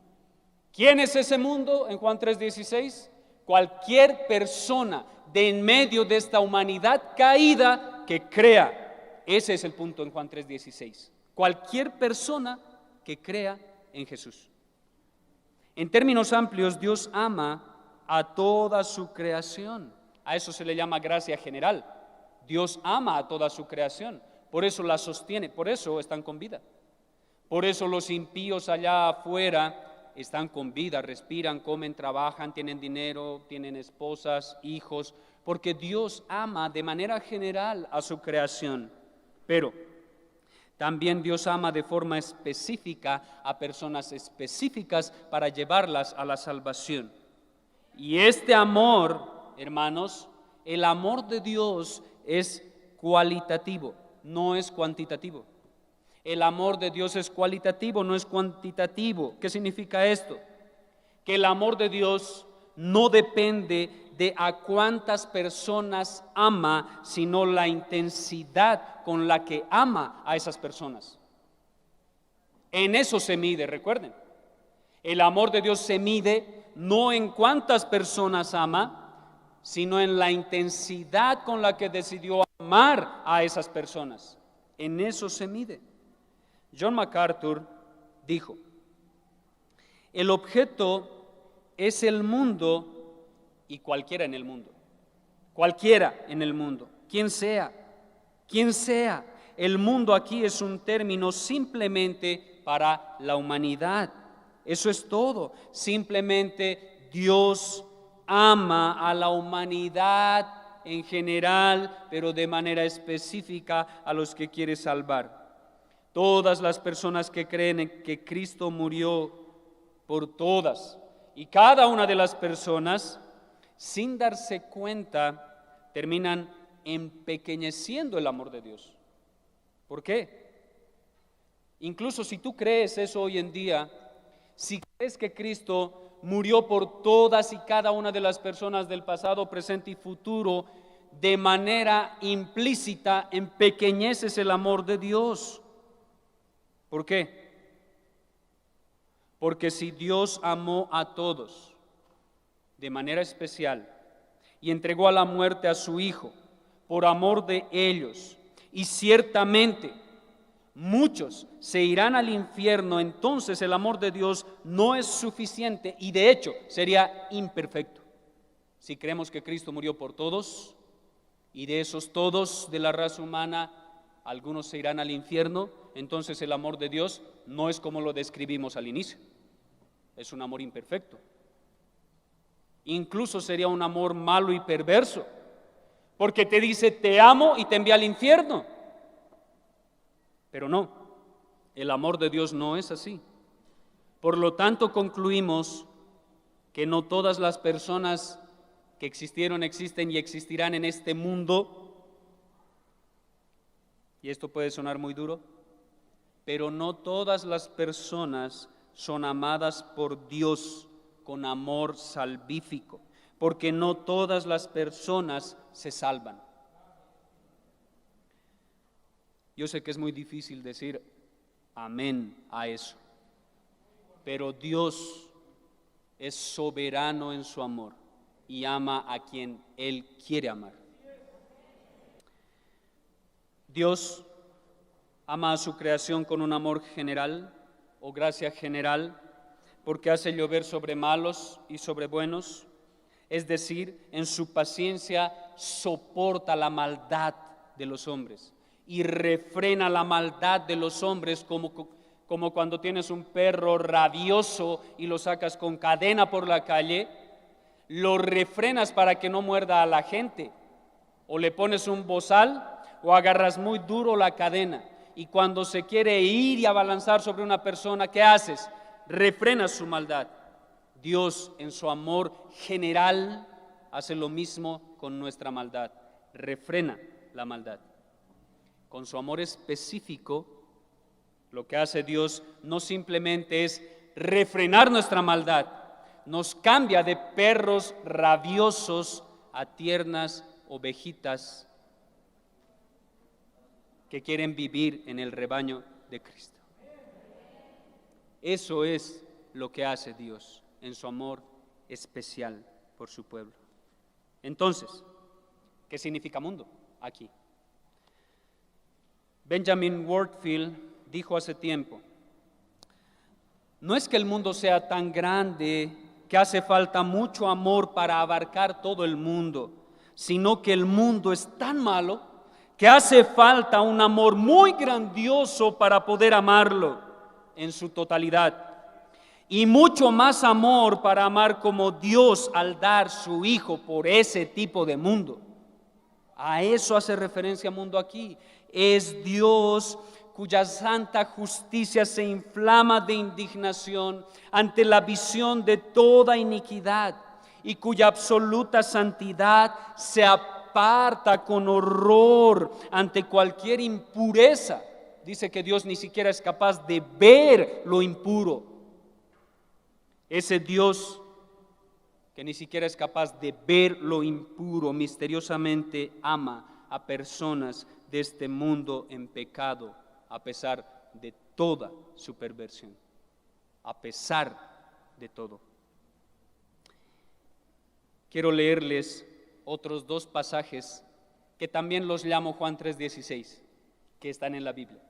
¿Quién es ese mundo en Juan 3:16? Cualquier persona de en medio de esta humanidad caída que crea. Ese es el punto en Juan 3:16. Cualquier persona que crea en Jesús. En términos amplios, Dios ama a toda su creación. A eso se le llama gracia general. Dios ama a toda su creación. Por eso la sostiene, por eso están con vida. Por eso los impíos allá afuera están con vida, respiran, comen, trabajan, tienen dinero, tienen esposas, hijos, porque Dios ama de manera general a su creación. Pero también Dios ama de forma específica a personas específicas para llevarlas a la salvación. Y este amor, hermanos, el amor de Dios es cualitativo, no es cuantitativo. El amor de Dios es cualitativo, no es cuantitativo. ¿Qué significa esto? Que el amor de Dios no depende de a cuántas personas ama, sino la intensidad con la que ama a esas personas. En eso se mide, recuerden. El amor de Dios se mide no en cuántas personas ama, sino en la intensidad con la que decidió amar a esas personas. En eso se mide. John MacArthur dijo: el objeto es el mundo y cualquiera en el mundo. Cualquiera en el mundo. Quien sea. El mundo aquí es un término simplemente para la humanidad. Eso es todo. Simplemente Dios ama a la humanidad en general, pero de manera específica a los que quiere salvar. Todas las personas que creen en que Cristo murió por todas y cada una de las personas, sin darse cuenta, terminan empequeñeciendo el amor de Dios. ¿Por qué? Incluso si tú crees eso hoy en día, si crees que Cristo murió por todas y cada una de las personas del pasado, presente y futuro, de manera implícita empequeñeces el amor de Dios. ¿Por qué? Porque si Dios amó a todos de manera especial y entregó a la muerte a su Hijo por amor de ellos, y ciertamente muchos se irán al infierno, entonces el amor de Dios no es suficiente y de hecho sería imperfecto. Si creemos que Cristo murió por todos y de esos todos de la raza humana algunos se irán al infierno, entonces el amor de Dios no es como lo describimos al inicio. Es un amor imperfecto. Incluso sería un amor malo y perverso, porque te dice te amo y te envía al infierno. Pero no, el amor de Dios no es así. Por lo tanto, concluimos que no todas las personas que existieron, existen y existirán en este mundo, y esto puede sonar muy duro, pero no todas las personas son amadas por Dios con amor salvífico, porque no todas las personas se salvan. Yo sé que es muy difícil decir amén a eso, pero Dios es soberano en su amor y ama a quien Él quiere amar. Dios ama a su creación con un amor general o gracia general, porque hace llover sobre malos y sobre buenos, es decir, en su paciencia soporta la maldad de los hombres y refrena la maldad de los hombres como cuando tienes un perro rabioso y lo sacas con cadena por la calle, lo refrenas para que no muerda a la gente, o le pones un bozal o agarras muy duro la cadena, y cuando se quiere ir y abalanzar sobre una persona, ¿qué haces? Refrenas su maldad. Dios en su amor general hace lo mismo con nuestra maldad, refrena la maldad. Con su amor específico, lo que hace Dios no simplemente es refrenar nuestra maldad, nos cambia de perros rabiosos a tiernas ovejitas que quieren vivir en el rebaño de Cristo. Eso es lo que hace Dios en su amor especial por su pueblo. Entonces, ¿qué significa mundo aquí? Benjamin Wardfield dijo hace tiempo: no es que el mundo sea tan grande que hace falta mucho amor para abarcar todo el mundo, sino que el mundo es tan malo que hace falta un amor muy grandioso para poder amarlo en su totalidad. Y mucho más amor para amar como Dios al dar su Hijo por ese tipo de mundo. A eso hace referencia mundo aquí. Es Dios cuya santa justicia se inflama de indignación ante la visión de toda iniquidad y cuya absoluta santidad se aparta con horror ante cualquier impureza. Dice que Dios ni siquiera es capaz de ver lo impuro. Ese Dios que ni siquiera es capaz de ver lo impuro, misteriosamente ama a personas de este mundo en pecado, a pesar de toda su perversión, a pesar de todo. Quiero leerles otros dos pasajes que también los llamo Juan 3:16, que están en la Biblia.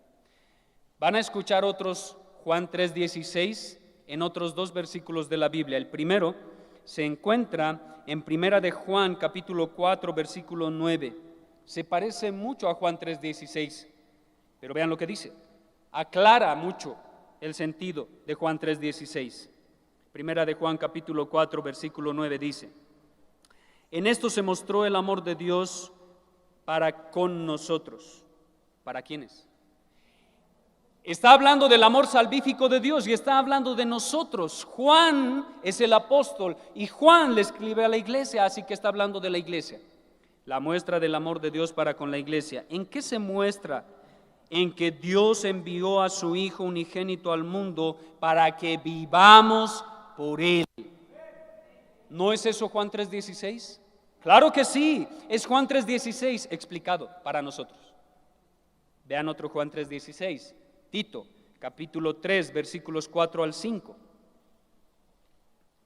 Van a escuchar otros Juan 3:16 en otros dos versículos de la Biblia. El primero se encuentra en Primera de Juan, capítulo 4, versículo 9. Se parece mucho a Juan 3:16, pero vean lo que dice. Aclara mucho el sentido de Juan 3:16. Primera de Juan, capítulo 4, versículo 9 dice: en esto se mostró el amor de Dios para con nosotros. ¿Para quiénes? Está hablando del amor salvífico de Dios y está hablando de nosotros. Juan es el apóstol y Juan le escribe a la iglesia, así que está hablando de la iglesia. La muestra del amor de Dios para con la iglesia. ¿En qué se muestra? En que Dios envió a su Hijo unigénito al mundo para que vivamos por Él. ¿No es eso Juan 3:16? Claro que sí, es Juan 3:16 explicado para nosotros. Vean otro Juan 3:16. Tito, capítulo 3, versículos 4 al 5,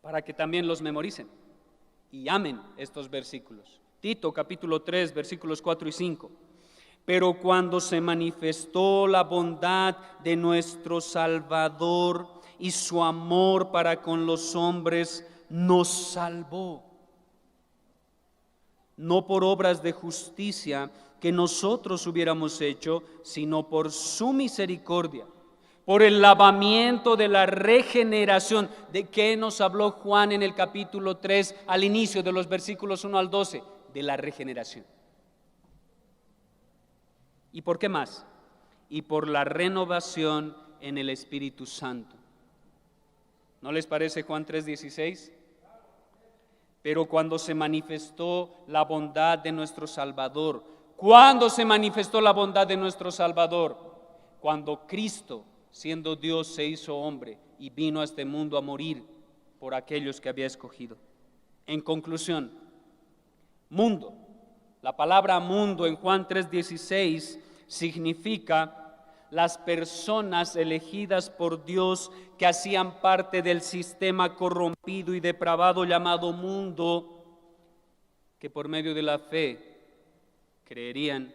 para que también los memoricen y amen estos versículos. Tito, capítulo 3, versículos 4 y 5. Pero cuando se manifestó la bondad de nuestro Salvador y su amor para con los hombres, nos salvó, no por obras de justicia que nosotros hubiéramos hecho, sino por su misericordia, por el lavamiento de la regeneración. ¿De qué nos habló Juan en el capítulo 3 al inicio de los versículos 1 al 12? De la regeneración. ¿Y por qué más? Y por la renovación en el Espíritu Santo. ¿No les parece Juan 3:16? Pero cuando se manifestó la bondad de nuestro Salvador, ¿cuándo se manifestó la bondad de nuestro Salvador? Cuando Cristo, siendo Dios, se hizo hombre y vino a este mundo a morir por aquellos que había escogido. En conclusión, mundo. La palabra mundo en Juan 3:16 significa las personas elegidas por Dios que hacían parte del sistema corrompido y depravado llamado mundo, que por medio de la fe creerían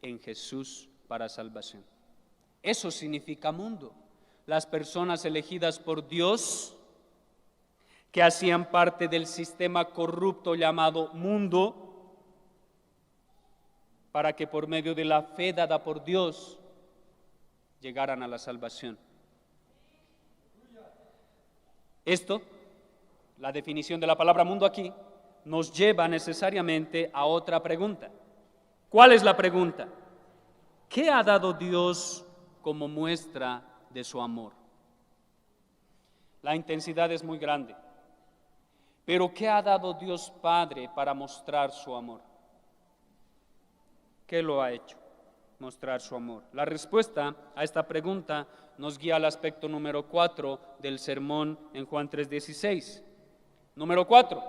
en Jesús para salvación. Eso significa mundo. Las personas elegidas por Dios que hacían parte del sistema corrupto llamado mundo, para que por medio de la fe dada por Dios llegaran a la salvación. Esto, la definición de la palabra mundo aquí, nos lleva necesariamente a otra pregunta. ¿Cuál es la pregunta? ¿Qué ha dado Dios como muestra de su amor? La intensidad es muy grande. Pero ¿qué ha dado Dios Padre para mostrar su amor? ¿Qué lo ha hecho? Mostrar su amor. La respuesta a esta pregunta nos guía al aspecto número 4 del sermón en Juan 3:16. Número 4,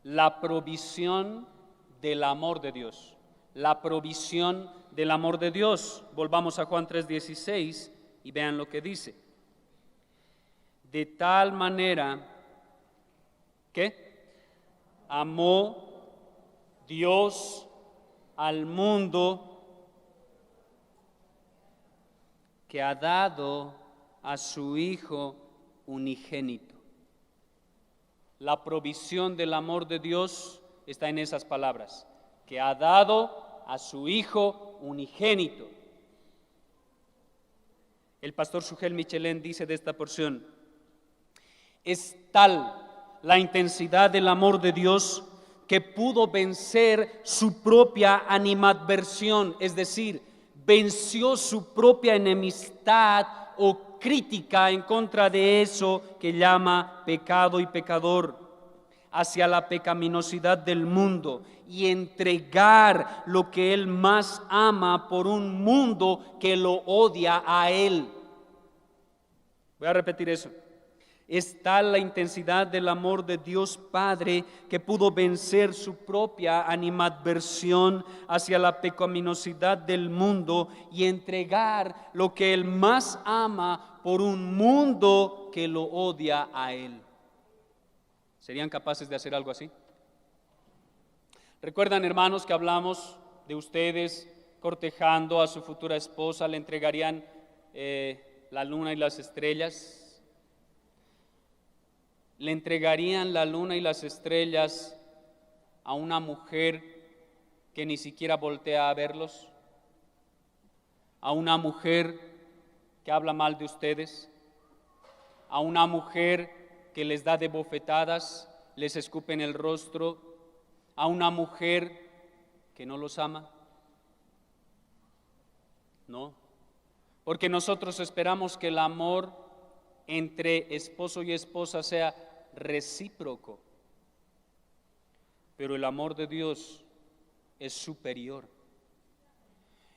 la provisión del amor de Dios. La provisión del amor de Dios. Volvamos a Juan 3:16 y vean lo que dice. de tal manera que amó Dios al mundo que ha dado a su Hijo unigénito. La provisión del amor de Dios está en esas palabras, que ha dado a su Hijo unigénito. El pastor Sugel Michelén dice de esta porción: es tal la intensidad del amor de Dios que pudo vencer su propia animadversión, es decir, venció su propia enemistad o crítica en contra de eso que llama pecado y pecador, hacia la pecaminosidad del mundo, y entregar lo que él más ama por un mundo que lo odia a él. Voy a repetir eso. Es tal la intensidad del amor de Dios Padre que pudo vencer su propia animadversión hacia la pecaminosidad del mundo y entregar lo que él más ama por un mundo que lo odia a él. ¿Serían capaces de hacer algo así? ¿Recuerdan, hermanos, que hablamos de ustedes cortejando a su futura esposa? ¿Le entregarían la luna y las estrellas? ¿Le entregarían la luna y las estrellas a una mujer que ni siquiera voltea a verlos? ¿A una mujer que habla mal de ustedes? ¿A una mujer que les da de bofetadas, les escupe en el rostro? ¿A una mujer que no los ama? No, porque nosotros esperamos que el amor entre esposo y esposa sea recíproco, pero el amor de Dios es superior.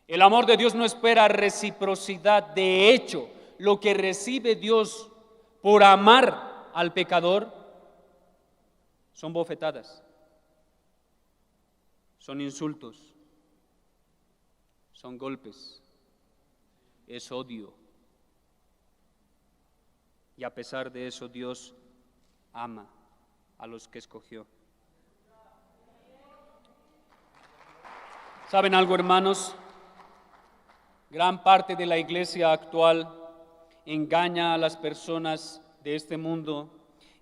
El amor de Dios no espera reciprocidad. De hecho, lo que recibe Dios por amar al pecador son bofetadas, son insultos, son golpes, es odio. Y a pesar de eso, Dios ama a los que escogió. ¿Saben algo, hermanos? Gran parte de la iglesia actual engaña a las personas de este mundo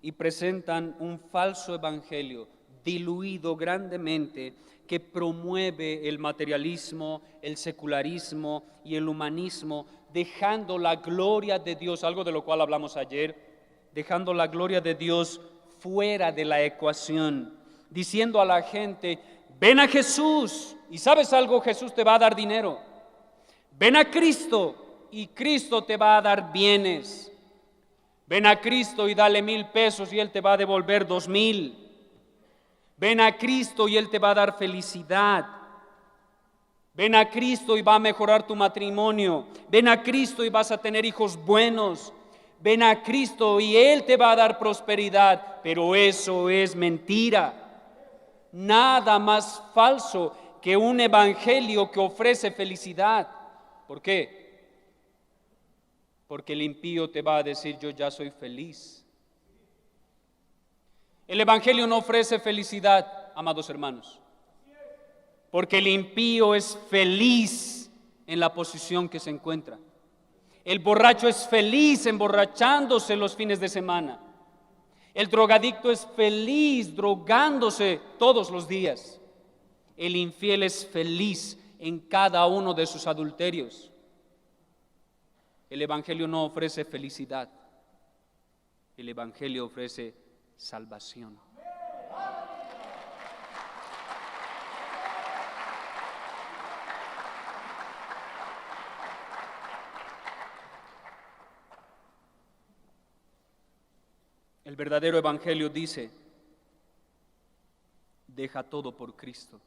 y presentan un falso evangelio diluido grandemente que promueve el materialismo, el secularismo y el humanismo, dejando la gloria de Dios, algo de lo cual hablamos ayer, dejando la gloria de Dios fuera de la ecuación, diciendo a la gente: ven a Jesús y ¿sabes algo? Jesús te va a dar dinero. Ven a Cristo y Cristo te va a dar bienes. Ven a Cristo y dale 1,000 pesos y Él te va a devolver 2,000. Ven a Cristo y Él te va a dar felicidad. Ven a Cristo y va a mejorar tu matrimonio. Ven a Cristo y vas a tener hijos buenos. Ven a Cristo y Él te va a dar prosperidad. Pero eso es mentira. Nada más falso que un evangelio que ofrece felicidad. ¿Por qué? Porque el impío te va a decir: yo ya soy feliz. El evangelio no ofrece felicidad, amados hermanos, porque el impío es feliz en la posición que se encuentra. El borracho es feliz emborrachándose los fines de semana. El drogadicto es feliz drogándose todos los días. El infiel es feliz en cada uno de sus adulterios. El evangelio no ofrece felicidad. El evangelio ofrece salvación. El verdadero evangelio dice: deja todo por Cristo.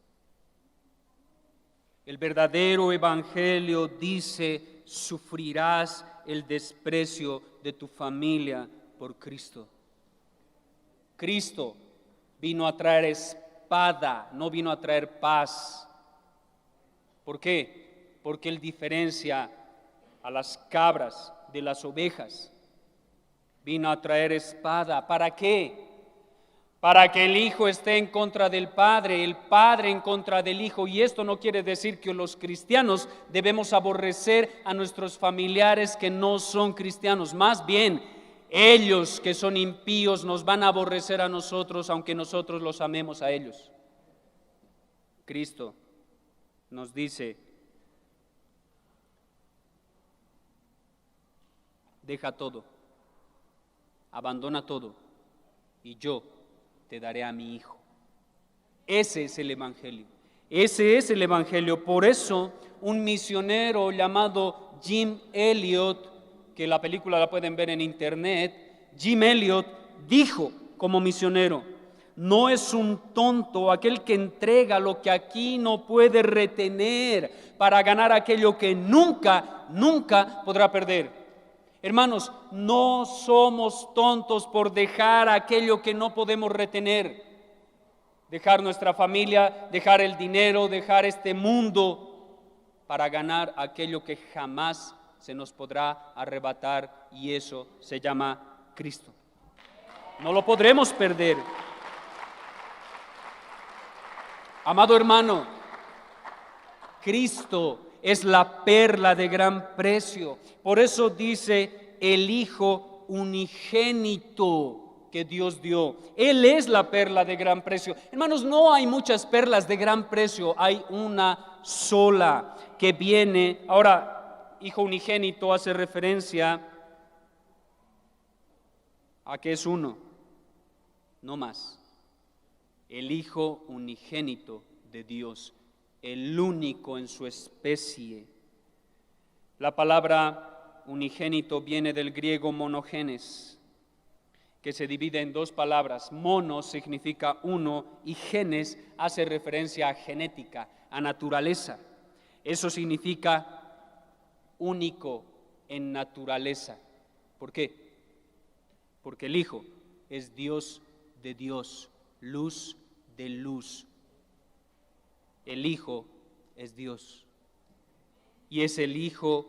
El verdadero evangelio dice: sufrirás el desprecio de tu familia por Cristo. Cristo vino a traer espada, no vino a traer paz. ¿Por qué? Porque Él diferencia a las cabras de las ovejas. Vino a traer espada. ¿Para qué? Para que el Hijo esté en contra del Padre, el Padre en contra del Hijo. Y esto no quiere decir que los cristianos debemos aborrecer a nuestros familiares que no son cristianos. Más bien, ellos que son impíos nos van a aborrecer a nosotros, aunque nosotros los amemos a ellos. Cristo nos dice: deja todo, abandona todo, y yo te daré a mi Hijo. Ese es el Evangelio. Ese es el Evangelio. Por eso un misionero llamado Jim Elliot, que la película la pueden ver en internet, Jim Elliot dijo como misionero: no es un tonto aquel que entrega lo que aquí no puede retener para ganar aquello que nunca, nunca podrá perder. Hermanos, no somos tontos por dejar aquello que no podemos retener. Dejar nuestra familia, dejar el dinero, dejar este mundo para ganar aquello que jamás se nos podrá arrebatar, y eso se llama Cristo. No lo podremos perder. Amado hermano, Cristo es la perla de gran precio. Por eso dice el Hijo unigénito que Dios dio. Él es la perla de gran precio. Hermanos, no hay muchas perlas de gran precio, hay una sola que viene. Ahora, Hijo unigénito hace referencia a que es uno, no más. El Hijo unigénito de Dios, el único en su especie. La palabra unigénito viene del griego monogenes, que se divide en dos palabras. Mono significa uno y genes hace referencia a genética, a naturaleza. Eso significa único en naturaleza. ¿Por qué? Porque el Hijo es Dios de Dios, luz de luz. El Hijo es Dios y es el Hijo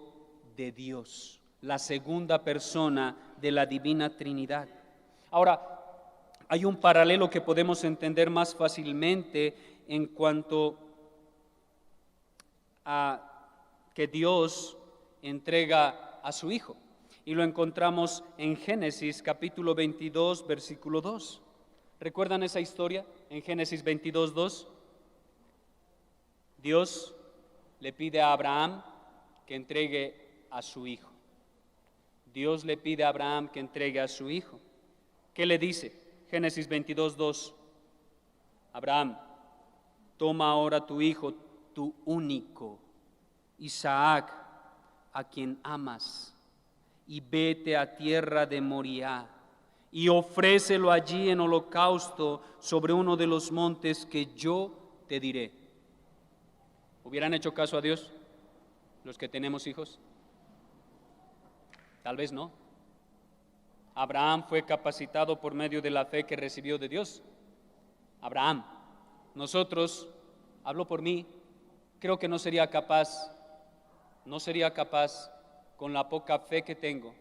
de Dios, la segunda persona de la Divina Trinidad. Ahora, hay un paralelo que podemos entender más fácilmente en cuanto a que Dios entrega a su Hijo, y lo encontramos en Génesis capítulo 22, versículo 2. ¿Recuerdan esa historia? En Génesis 22, 2. Dios le pide a Abraham que entregue a su hijo. Dios le pide a Abraham que entregue a su hijo. ¿Qué le dice? Génesis 22, 2. Abraham, toma ahora tu hijo, tu único, Isaac, a quien amas, y vete a tierra de Moriah, y ofrécelo allí en holocausto sobre uno de los montes que yo te diré. ¿Hubieran hecho caso a Dios los que tenemos hijos? Tal vez no. Abraham fue capacitado por medio de la fe que recibió de Dios. Abraham. Nosotros, hablo por mí, creo que no sería capaz con la poca fe que tengo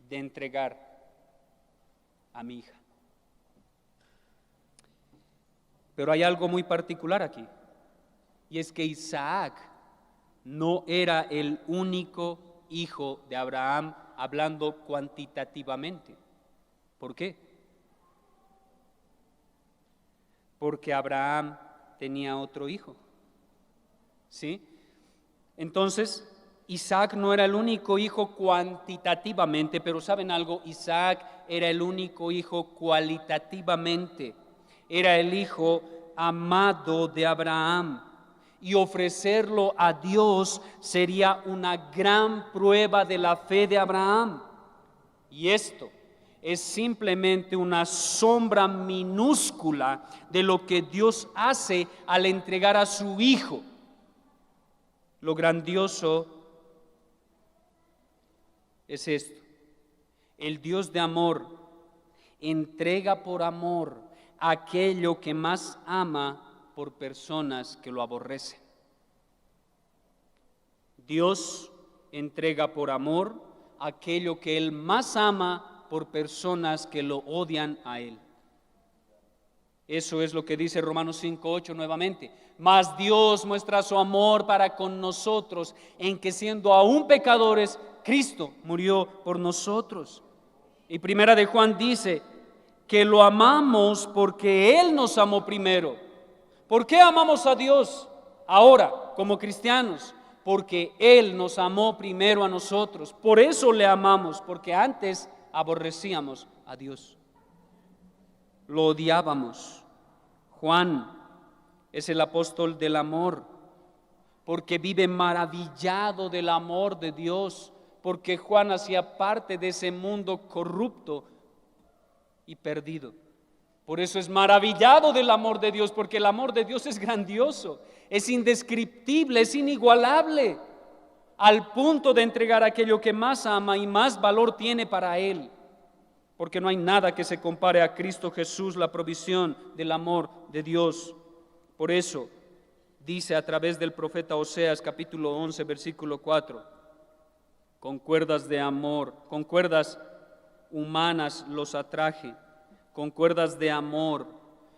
de entregar a mi hija. Pero hay algo muy particular aquí, y es que Isaac no era el único hijo de Abraham, hablando cuantitativamente. ¿Por qué? Porque Abraham tenía otro hijo. ¿Sí? Entonces, Isaac no era el único hijo cuantitativamente, pero ¿saben algo? Isaac era el único hijo cualitativamente. Era el hijo amado de Abraham, y ofrecerlo a Dios sería una gran prueba de la fe de Abraham. Y esto es simplemente una sombra minúscula de lo que Dios hace al entregar a su hijo. Lo grandioso es esto: el Dios de amor entrega por amor aquello que más ama por personas que lo aborrecen. Dios entrega por amor aquello que Él más ama por personas que lo odian a Él. Eso es lo que dice Romanos 5:8 nuevamente. Mas Dios muestra su amor para con nosotros en que siendo aún pecadores, Cristo murió por nosotros. Y primera de Juan dice que lo amamos porque Él nos amó primero. ¿Por qué amamos a Dios ahora como cristianos? Porque Él nos amó primero a nosotros. Por eso le amamos, porque antes aborrecíamos a Dios. Lo odiábamos. Juan es el apóstol del amor, porque vive maravillado del amor de Dios, porque Juan hacía parte de ese mundo corrupto y perdido. Por eso es maravillado del amor de Dios, porque el amor de Dios es grandioso, es indescriptible, es inigualable, al punto de entregar aquello que más ama y más valor tiene para Él. Porque no hay nada que se compare a Cristo Jesús, la provisión del amor de Dios. Por eso dice a través del profeta Oseas, capítulo 11, versículo 4, con cuerdas de amor, con cuerdas humanas los atraje, con cuerdas de amor,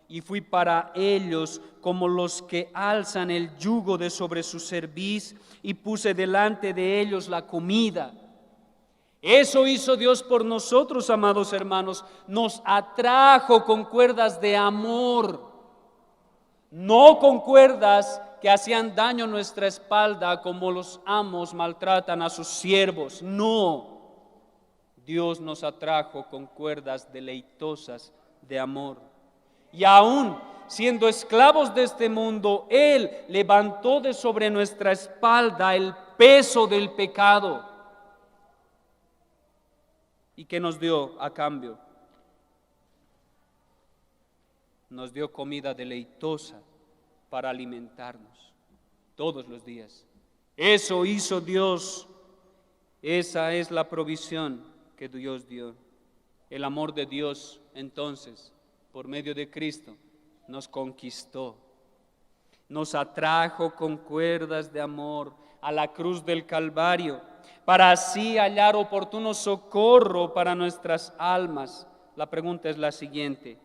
y fui para ellos como los que alzan el yugo de sobre su cerviz, y puse delante de ellos la comida. Eso hizo Dios por nosotros, amados hermanos. Nos atrajo con cuerdas de amor, no con cuerdas que hacían daño a nuestra espalda como los amos maltratan a sus siervos. No, Dios nos atrajo con cuerdas deleitosas de amor. Y aún siendo esclavos de este mundo, Él levantó de sobre nuestra espalda el peso del pecado. ¿Y qué nos dio a cambio? Nos dio comida deleitosa para alimentarnos todos los días. Eso hizo Dios. Esa es la provisión que Dios dio. El amor de Dios, entonces, por medio de Cristo, nos conquistó. Nos atrajo con cuerdas de amor a la cruz del Calvario, para así hallar oportuno socorro para nuestras almas. La pregunta es la siguiente: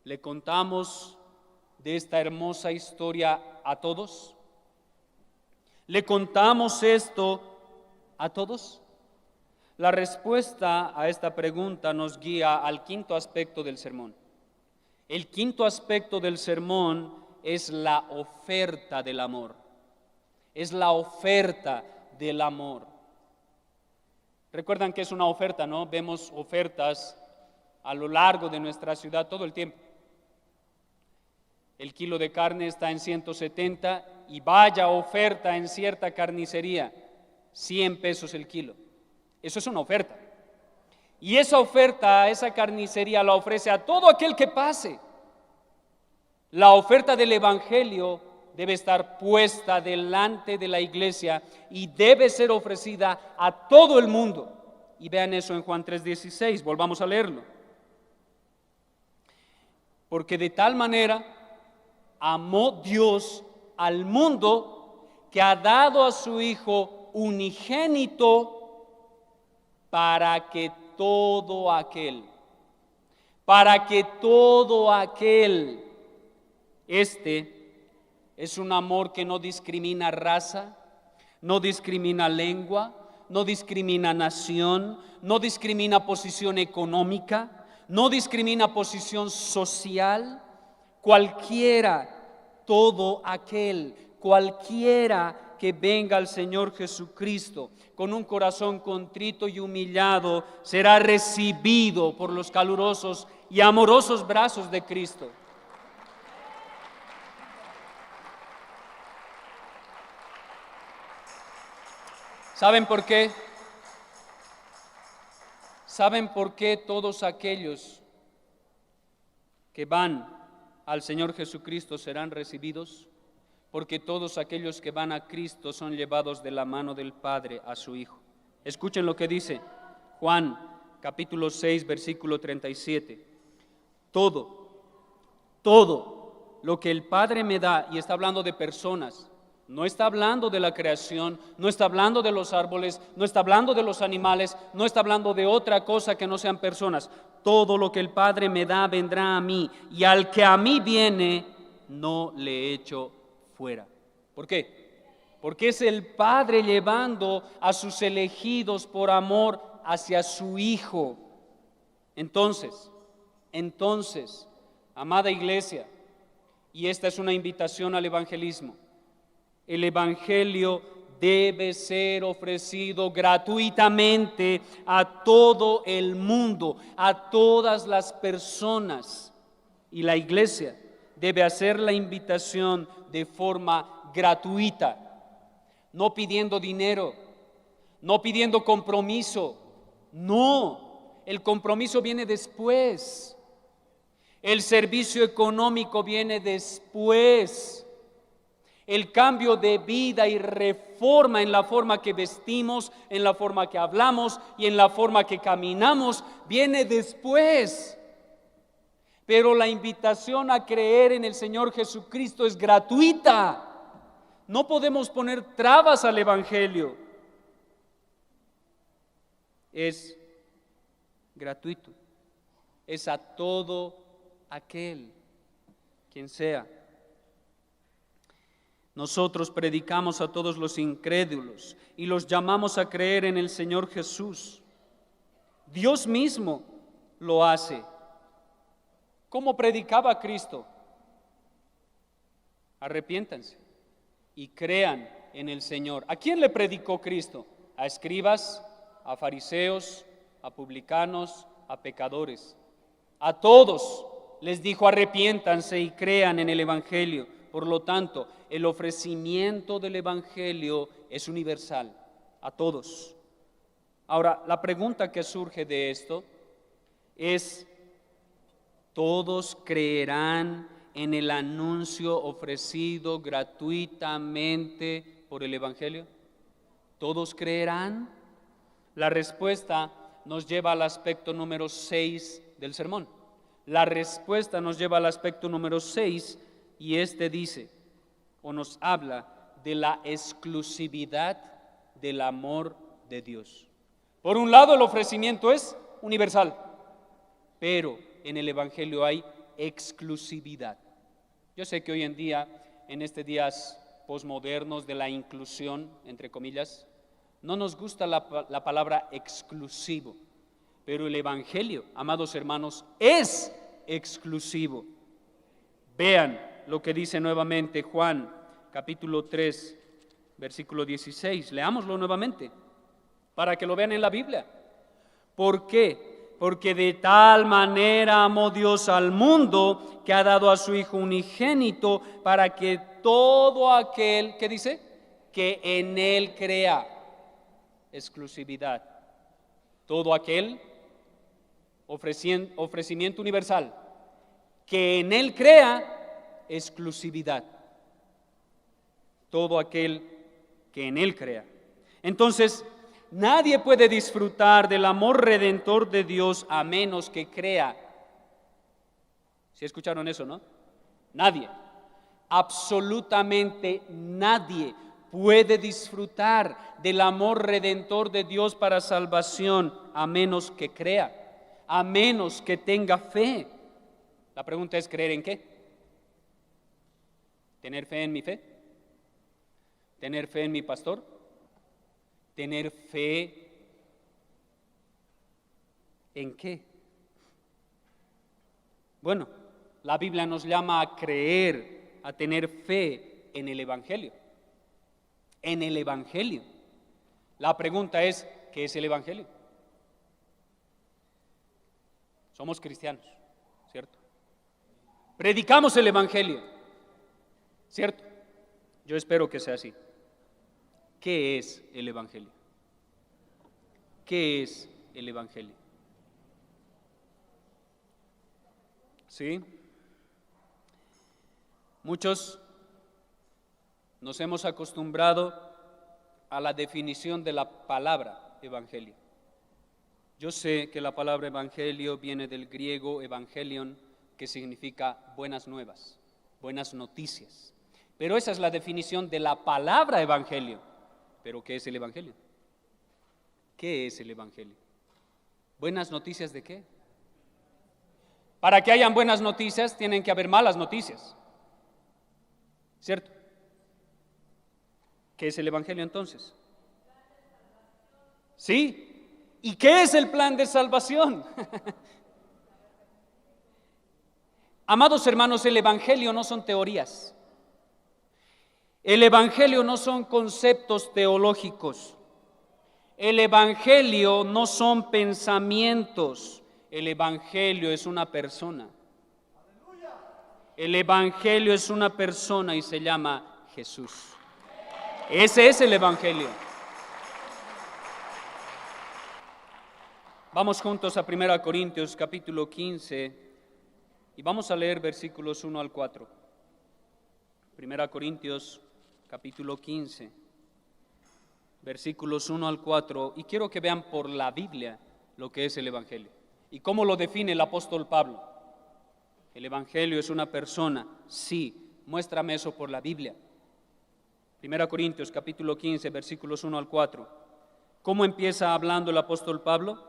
¿le contamos de esta hermosa historia a todos? ¿Le contamos esto a todos? La respuesta a esta pregunta nos guía al quinto aspecto del sermón. El quinto aspecto del sermón es la oferta del amor. Es la oferta del amor. Recuerdan que es una oferta, ¿no? Vemos ofertas a lo largo de nuestra ciudad todo el tiempo. El kilo de carne está en 170 y vaya oferta en cierta carnicería, 100 pesos el kilo. Eso es una oferta. Y esa oferta, esa carnicería la ofrece a todo aquel que pase. La oferta del Evangelio debe estar puesta delante de la iglesia y debe ser ofrecida a todo el mundo. Y vean eso en Juan 3:16, volvamos a leerlo. Porque de tal manera amó Dios al mundo que ha dado a su Hijo unigénito para que todo aquel, este es un amor que no discrimina raza, no discrimina lengua, no discrimina nación, no discrimina posición económica, no discrimina posición social. Cualquiera que venga al Señor Jesucristo con un corazón contrito y humillado será recibido por los calurosos y amorosos brazos de Cristo. ¿Saben por qué? ¿Saben por qué todos aquellos que van al Señor Jesucristo serán recibidos? Porque todos aquellos que van a Cristo son llevados de la mano del Padre a su Hijo. Escuchen lo que dice Juan capítulo 6, versículo 37. Todo lo que el Padre me da, y está hablando de personas, No está hablando de la creación, no está hablando de los árboles, no está hablando de los animales, no está hablando de otra cosa que no sean personas. Todo lo que el Padre me da vendrá a mí, y al que a mí viene, no le echo fuera. ¿Por qué? Porque es el Padre llevando a sus elegidos por amor hacia su Hijo. Entonces, amada iglesia, y esta es una invitación al evangelismo, el evangelio debe ser ofrecido gratuitamente a todo el mundo, a todas las personas, y la iglesia debe hacer la invitación de forma gratuita, no pidiendo dinero, no pidiendo compromiso. No, el compromiso viene después. El servicio económico viene después. El cambio de vida y reforma en la forma que vestimos, en la forma que hablamos y en la forma que caminamos viene después. Pero la invitación a creer en el Señor Jesucristo es gratuita. No podemos poner trabas al evangelio. Es gratuito. Es a todo aquel, quien sea. Nosotros predicamos a todos los incrédulos y los llamamos a creer en el Señor Jesús. Dios mismo lo hace. ¿Cómo predicaba Cristo? Arrepiéntanse y crean en el Señor. ¿A quién le predicó Cristo? A escribas, a fariseos, a publicanos, a pecadores. A todos les dijo: arrepiéntanse y crean en el Evangelio. Por lo tanto, el ofrecimiento del Evangelio es universal, a todos. Ahora, la pregunta que surge de esto es: ¿todos creerán en el anuncio ofrecido gratuitamente por el Evangelio? ¿Todos creerán? La respuesta nos lleva al aspecto número 6 del sermón. La respuesta nos lleva al aspecto número 6, y este dice, o nos habla de la exclusividad del amor de Dios. Por un lado, el ofrecimiento es universal, pero en el Evangelio hay exclusividad. Yo sé que hoy en día, en estos días posmodernos de la inclusión, entre comillas, no nos gusta la palabra exclusivo, pero el Evangelio, amados hermanos, es exclusivo. Vean lo que dice nuevamente Juan, capítulo 3, versículo 16. Leámoslo nuevamente, para que lo vean en la Biblia. ¿Por qué? Porque de tal manera amó Dios al mundo, que ha dado a su Hijo unigénito, para que todo aquel, ¿qué dice? Que en Él crea. Exclusividad. Todo aquel, ofrecimiento universal, que en Él crea, exclusividad. Todo aquel que en Él crea. Entonces, nadie puede disfrutar del amor redentor de Dios a menos que crea. ¿Sí escucharon eso, no? Nadie, absolutamente nadie puede disfrutar del amor redentor de Dios para salvación a menos que crea, a menos que tenga fe. La pregunta es: ¿creer en qué? ¿Tener fe en mi fe? ¿Tener fe en mi pastor? ¿Tener fe en qué? Bueno, la Biblia nos llama a creer, a tener fe en el Evangelio. En el Evangelio. La pregunta es: ¿qué es el Evangelio? Somos cristianos, ¿cierto? Predicamos el Evangelio, ¿cierto? Yo espero que sea así. ¿Qué es el Evangelio? ¿Qué es el Evangelio? ¿Sí? Muchos nos hemos acostumbrado a la definición de la palabra evangelio. Yo sé que la palabra evangelio viene del griego evangelion, que significa buenas nuevas, buenas noticias. Pero esa es la definición de la palabra evangelio. ¿Pero qué es el evangelio? ¿Qué es el evangelio? ¿Buenas noticias de qué? Para que hayan buenas noticias tienen que haber malas noticias, ¿cierto? ¿Qué es el evangelio entonces? Sí. ¿Y qué es el plan de salvación? Amados hermanos, el evangelio no son teorías. El evangelio no son conceptos teológicos. El evangelio no son pensamientos. El evangelio es una persona. El evangelio es una persona y se llama Jesús. Ese es el evangelio. Vamos juntos a 1 Corintios capítulo 15 y vamos a leer versículos 1 al 4. 1 Corintios capítulo 15, versículos 1 al 4, y quiero que vean por la Biblia lo que es el evangelio y cómo lo define el apóstol Pablo. El evangelio es una persona, sí, muéstrame eso por la Biblia. 1 Corintios capítulo 15, versículos 1 al 4. ¿Cómo empieza hablando el apóstol Pablo?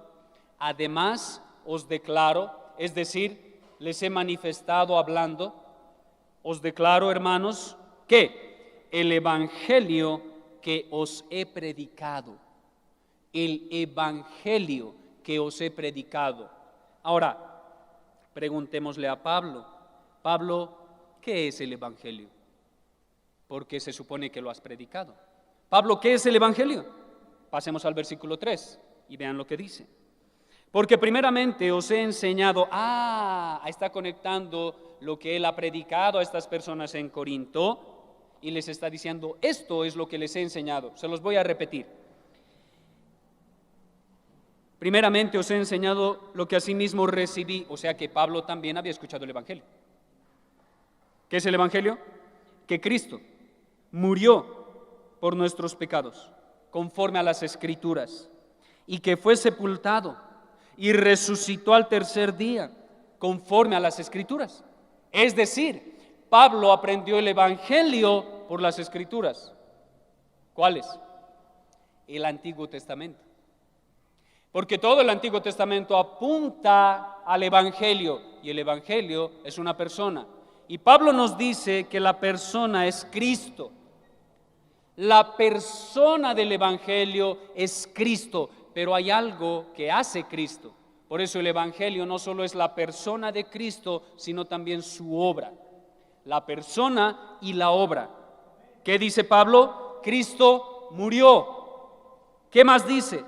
Además os declaro, es decir, les he manifestado hablando, os declaro, hermanos, que el evangelio que os he predicado, el evangelio que os he predicado. Ahora, preguntémosle a Pablo, Pablo, ¿qué es el evangelio? Porque se supone que lo has predicado. Pablo, ¿qué es el evangelio? Pasemos al versículo 3 y vean lo que dice. Porque primeramente os he enseñado, está conectando lo que él ha predicado a estas personas en Corinto y les está diciendo, esto es lo que les he enseñado. Se los voy a repetir. Primeramente os he enseñado lo que asimismo recibí, o sea que Pablo también había escuchado el evangelio. ¿Qué es el evangelio? Que Cristo murió por nuestros pecados, conforme a las Escrituras, y que fue sepultado y resucitó al tercer día, conforme a las Escrituras. Es decir, Pablo aprendió el evangelio por las Escrituras. ¿Cuáles? El Antiguo Testamento. Porque todo el Antiguo Testamento apunta al evangelio, y el evangelio es una persona. Y Pablo nos dice que la persona es Cristo. La persona del evangelio es Cristo, pero hay algo que hace Cristo. Por eso el evangelio no solo es la persona de Cristo, sino también su obra. La persona y la obra. ¿Qué dice Pablo? Cristo murió. ¿Qué más dice?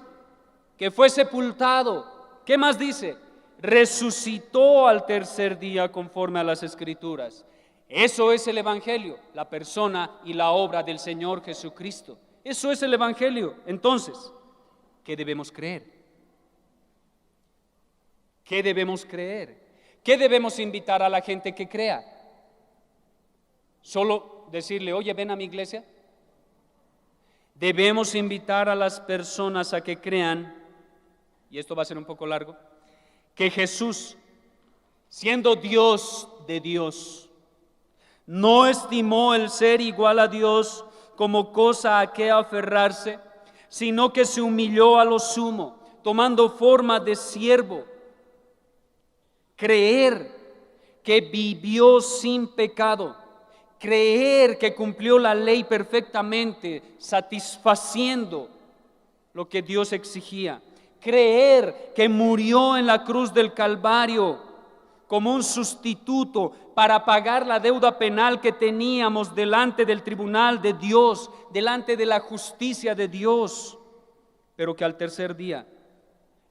Que fue sepultado. ¿Qué más dice? Resucitó al tercer día conforme a las Escrituras. Eso es el evangelio, la persona y la obra del Señor Jesucristo. Eso es el evangelio. Entonces, ¿qué debemos creer? ¿Qué debemos creer? ¿Qué debemos invitar a la gente que crea? ¿Solo decirle, oye, ven a mi iglesia? Debemos invitar a las personas a que crean, y esto va a ser un poco largo, que Jesús, siendo Dios de Dios, no estimó el ser igual a Dios como cosa a que aferrarse, sino que se humilló a lo sumo, tomando forma de siervo. Creer que vivió sin pecado, creer que cumplió la ley perfectamente, satisfaciendo lo que Dios exigía, creer que murió en la cruz del Calvario como un sustituto para pagar la deuda penal que teníamos delante del tribunal de Dios, delante de la justicia de Dios, pero que al tercer día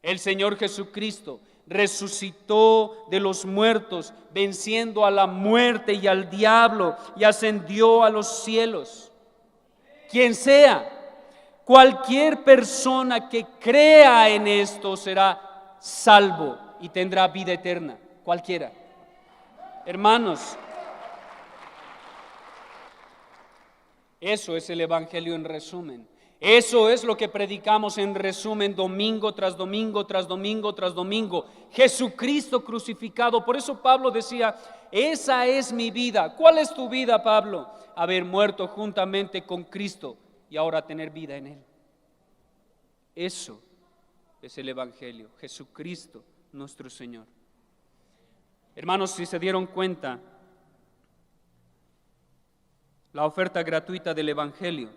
el Señor Jesucristo resucitó de los muertos, venciendo a la muerte y al diablo, y ascendió a los cielos. Quien sea, cualquier persona que crea en esto será salvo y tendrá vida eterna. Cualquiera. Hermanos, eso es el evangelio en resumen. Eso es lo que predicamos en resumen domingo tras domingo, tras domingo, tras domingo. Jesucristo crucificado. Por eso Pablo decía, esa es mi vida. ¿Cuál es tu vida, Pablo? Haber muerto juntamente con Cristo y ahora tener vida en Él. Eso es el Evangelio, Jesucristo nuestro Señor. Hermanos, si se dieron cuenta, la oferta gratuita del Evangelio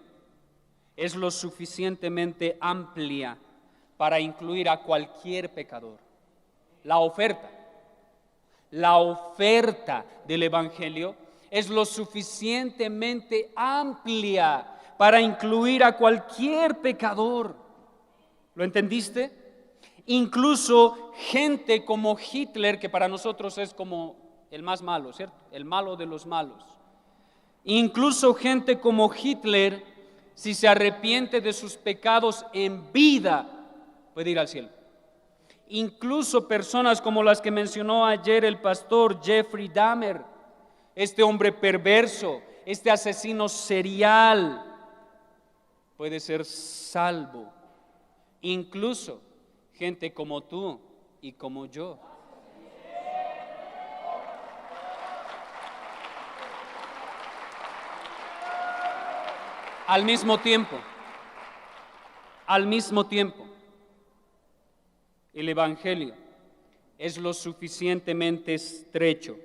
es lo suficientemente amplia para incluir a cualquier pecador. La oferta del Evangelio es lo suficientemente amplia para incluir a cualquier pecador. ¿Lo entendiste? Incluso gente como Hitler, que para nosotros es como el más malo, ¿cierto? El malo de los malos. Incluso gente como Hitler, si se arrepiente de sus pecados en vida, puede ir al cielo. Incluso personas como las que mencionó ayer el pastor Jeffrey Dahmer, este hombre perverso, este asesino serial, puede ser salvo. Incluso gente como tú y como yo. Al mismo tiempo, el Evangelio es lo suficientemente estrecho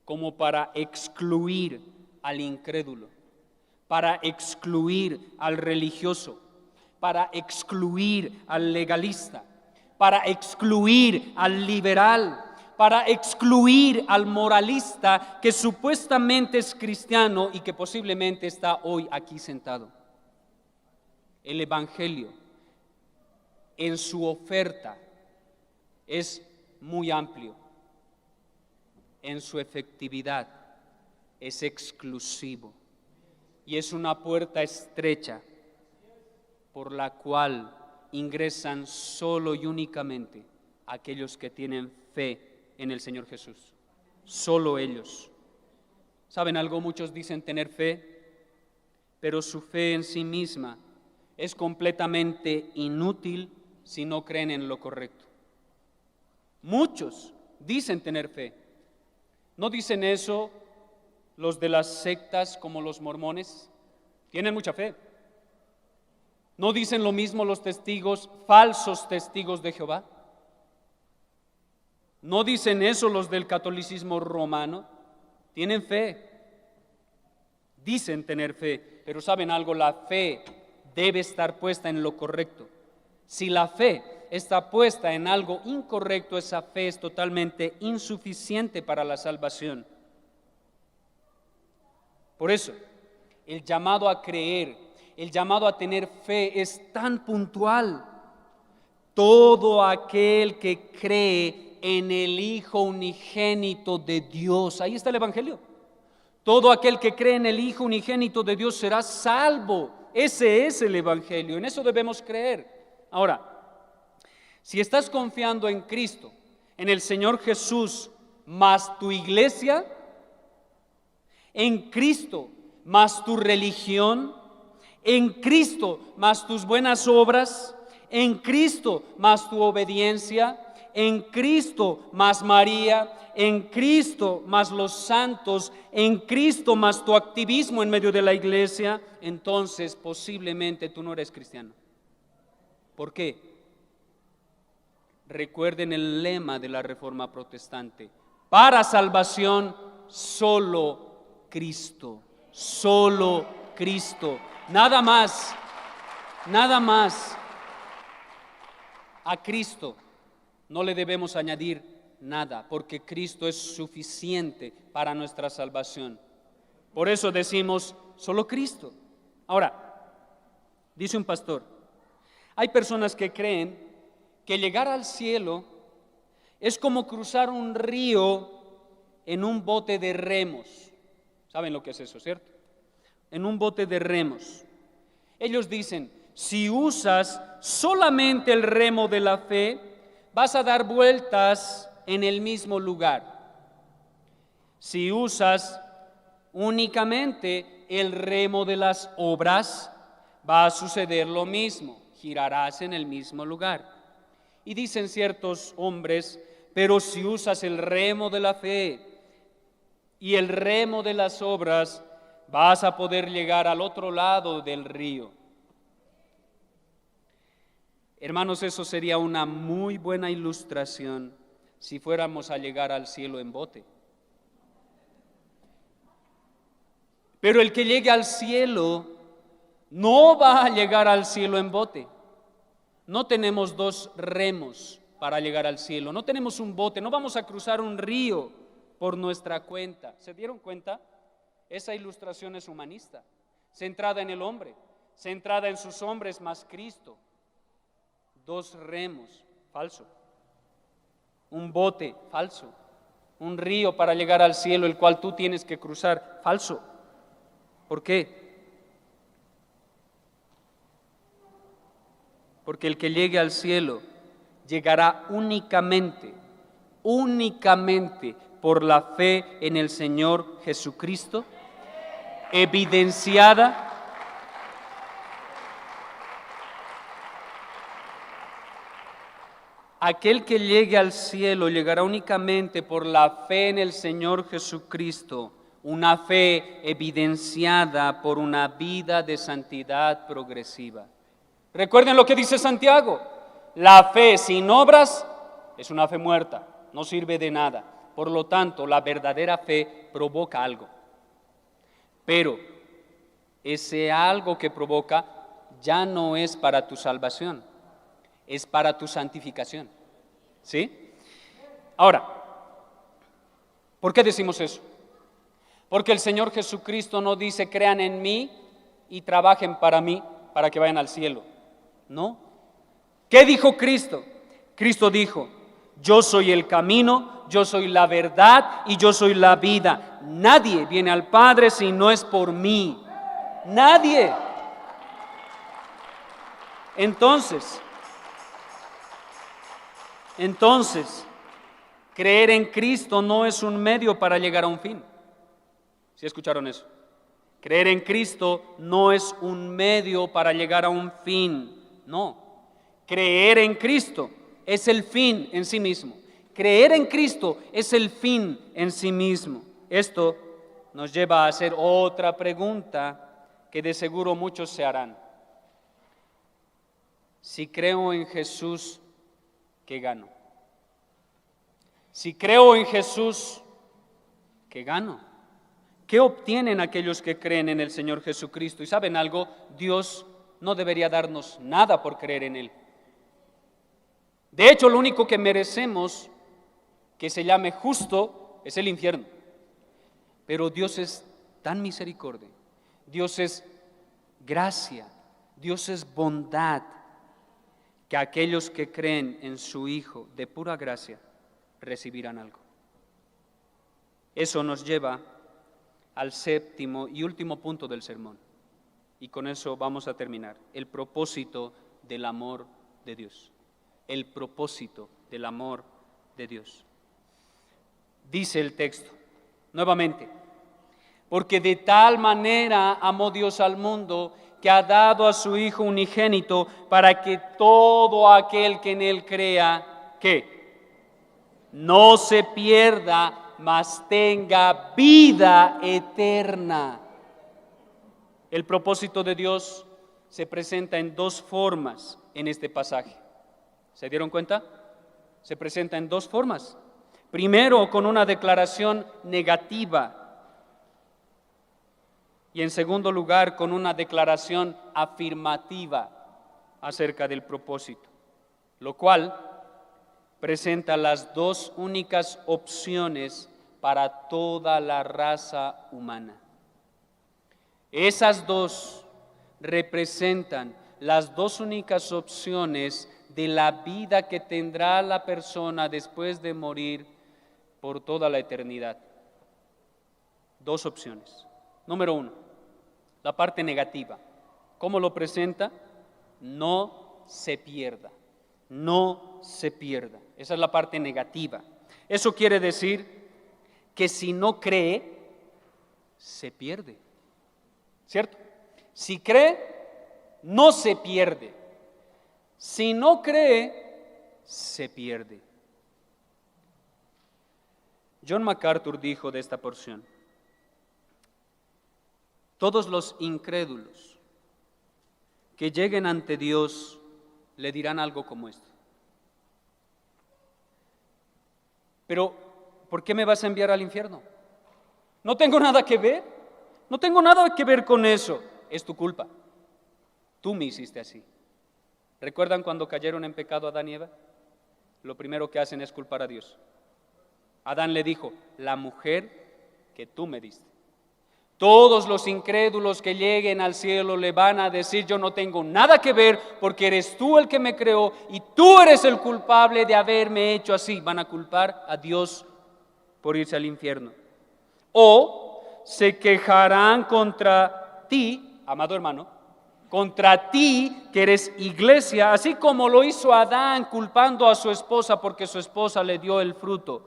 como para excluir al incrédulo, para excluir al religioso, para excluir al legalista, para excluir al liberal, para excluir al moralista que supuestamente es cristiano y que posiblemente está hoy aquí sentado. El Evangelio en su oferta es muy amplio, en su efectividad es exclusivo y es una puerta estrecha por la cual ingresan solo y únicamente aquellos que tienen fe en el Señor Jesús. Solo ellos. ¿Saben algo? Muchos dicen tener fe, pero su fe en sí misma es completamente inútil si no creen en lo correcto. Muchos dicen tener fe. ¿No dicen eso los de las sectas como los mormones? Tienen mucha fe. ¿No dicen lo mismo los testigos, falsos testigos de Jehová? ¿No dicen eso los del catolicismo romano? Tienen fe. Dicen tener fe, pero ¿saben algo? La fe debe estar puesta en lo correcto. Si la fe está puesta en algo incorrecto, esa fe es totalmente insuficiente para la salvación. Por eso, el llamado a creer, el llamado a tener fe es tan puntual. Todo aquel que cree en el Hijo unigénito de Dios, ahí está el Evangelio. Todo aquel que cree en el Hijo unigénito de Dios será salvo. Ese es el Evangelio, en eso debemos creer. Ahora, si estás confiando en Cristo, en el Señor Jesús, más tu iglesia, en Cristo más tu religión, en Cristo más tus buenas obras, en Cristo más tu obediencia, en Cristo más María, en Cristo más los santos, en Cristo más tu activismo en medio de la iglesia, entonces posiblemente tú no eres cristiano. ¿Por qué? Recuerden el lema de la Reforma Protestante: para salvación solo Cristo, solo Cristo, nada más, nada más. A Cristo no le debemos añadir nada, porque Cristo es suficiente para nuestra salvación. Por eso decimos solo Cristo. Ahora, dice un pastor, hay personas que creen que llegar al cielo es como cruzar un río en un bote de remos. ¿Saben lo que es eso, cierto? En un bote de remos. Ellos dicen, si usas solamente el remo de la fe, vas a dar vueltas en el mismo lugar. Si usas únicamente el remo de las obras, va a suceder lo mismo, girarás en el mismo lugar. Y dicen ciertos hombres, pero si usas el remo de la fe y el remo de las obras, vas a poder llegar al otro lado del río. Hermanos, eso sería una muy buena ilustración si fuéramos a llegar al cielo en bote. Pero el que llegue al cielo no va a llegar al cielo en bote. No tenemos dos remos para llegar al cielo, no tenemos un bote, no vamos a cruzar un río por nuestra cuenta. ¿Se dieron cuenta? Esa ilustración es humanista, centrada en el hombre, centrada en sus hombres más Cristo. Dos remos, falso. Un bote, falso. Un río para llegar al cielo, el cual tú tienes que cruzar, falso. ¿Por qué? Porque el que llegue al cielo llegará únicamente por la fe en el Señor Jesucristo, evidenciada aquel que llegue al cielo llegará únicamente por la fe en el Señor Jesucristo, una fe evidenciada por una vida de santidad progresiva. Recuerden lo que dice Santiago, la fe sin obras es una fe muerta, no sirve de nada. Por lo tanto, la verdadera fe provoca algo. Pero ese algo que provoca ya no es para tu salvación, es para tu santificación. ¿Sí? Ahora, ¿por qué decimos eso? Porque el Señor Jesucristo no dice crean en mí y trabajen para mí para que vayan al cielo. No. ¿Qué dijo Cristo? Cristo dijo, yo soy el camino, yo soy la verdad y yo soy la vida. Nadie viene al Padre si no es por mí. Nadie. Entonces, creer en Cristo no es un medio para llegar a un fin. ¿Sí escucharon eso? Creer en Cristo no es un medio para llegar a un fin. No. Creer en Cristo es el fin en sí mismo. Creer en Cristo es el fin en sí mismo. Esto nos lleva a hacer otra pregunta que de seguro muchos se harán. Si creo en Jesús, ¿qué gano? Si creo en Jesús, ¿qué gano? ¿Qué obtienen aquellos que creen en el Señor Jesucristo? Y ¿saben algo? Dios no debería darnos nada por creer en Él. De hecho, lo único que merecemos, que se llame justo, es el infierno. Pero Dios es tan misericordia, Dios es gracia, Dios es bondad, que aquellos que creen en su Hijo de pura gracia recibirán algo. Eso nos lleva al séptimo y último punto del sermón. Y con eso vamos a terminar. El propósito del amor de Dios. El propósito del amor de Dios. Dice el texto, nuevamente, porque de tal manera amó Dios al mundo que ha dado a su Hijo unigénito para que todo aquel que en Él crea, ¿qué? No se pierda, mas tenga vida eterna. El propósito de Dios se presenta en dos formas en este pasaje. ¿Se dieron cuenta? Se presenta en dos formas. Primero, con una declaración negativa. Y en segundo lugar, con una declaración afirmativa acerca del propósito, lo cual presenta las dos únicas opciones para toda la raza humana. Esas dos representan las dos únicas opciones de la vida que tendrá la persona después de morir por toda la eternidad. Dos opciones. Número uno, la parte negativa. ¿Cómo lo presenta? No se pierda. No se pierda. Esa es la parte negativa. Eso quiere decir que si no cree, se pierde. ¿Cierto? Si cree, no se pierde. Si no cree, se pierde. John MacArthur dijo de esta porción: todos los incrédulos que lleguen ante Dios le dirán algo como esto: pero, ¿por qué me vas a enviar al infierno? No tengo nada que ver, no tengo nada que ver con eso. Es tu culpa, tú me hiciste así. ¿Recuerdan cuando cayeron en pecado Adán y Eva? Lo primero que hacen es culpar a Dios. Adán le dijo: la mujer que tú me diste. Todos los incrédulos que lleguen al cielo le van a decir: yo no tengo nada que ver porque eres tú el que me creó y tú eres el culpable de haberme hecho así. Van a culpar a Dios por irse al infierno. O se quejarán contra ti, amado hermano, contra ti que eres iglesia, así como lo hizo Adán culpando a su esposa porque su esposa le dio el fruto.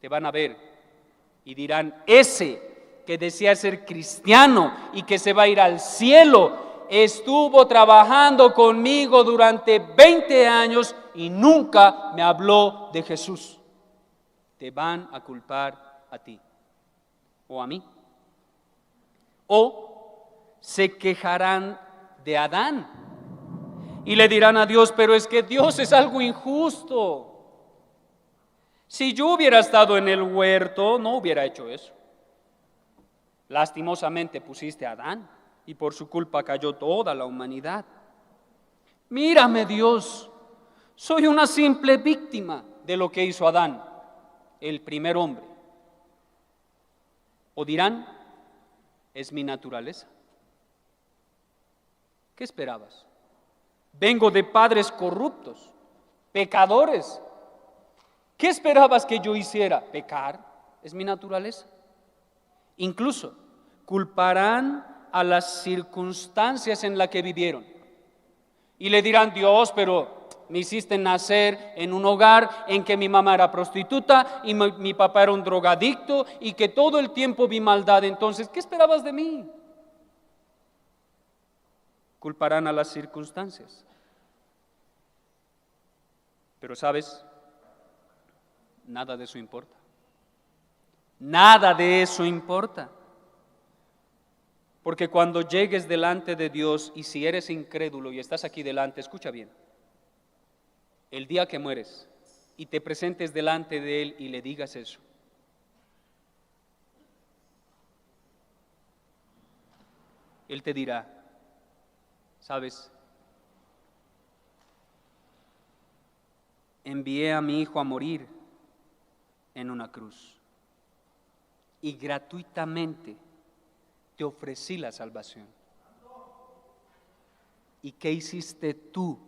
Te van a ver y dirán: ese que decía ser cristiano y que se va a ir al cielo, estuvo trabajando conmigo durante 20 años y nunca me habló de Jesús. Te van a culpar a ti o a mí. O se quejarán de Adán y le dirán a Dios: pero es que Dios es algo injusto. Si yo hubiera estado en el huerto, no hubiera hecho eso. Lastimosamente pusiste a Adán y por su culpa cayó toda la humanidad. Mírame, Dios, soy una simple víctima de lo que hizo Adán, el primer hombre. O dirán: es mi naturaleza. ¿Qué esperabas? Vengo de padres corruptos, pecadores. ¿Qué esperabas que yo hiciera? Pecar, es mi naturaleza. Incluso culparán a las circunstancias en las que vivieron y le dirán: Dios, pero me hiciste nacer en un hogar en que mi mamá era prostituta y mi papá era un drogadicto y que todo el tiempo vi maldad. Entonces, ¿qué esperabas de mí? Culparán a las circunstancias. Pero ¿sabes? Nada de eso importa. Nada de eso importa. Porque cuando llegues delante de Dios, y si eres incrédulo y estás aquí delante, escucha bien. El día que mueres y te presentes delante de Él y le digas eso, Él te dirá: ¿sabes? Envié a mi hijo a morir en una cruz y gratuitamente te ofrecí la salvación. ¿Y qué hiciste tú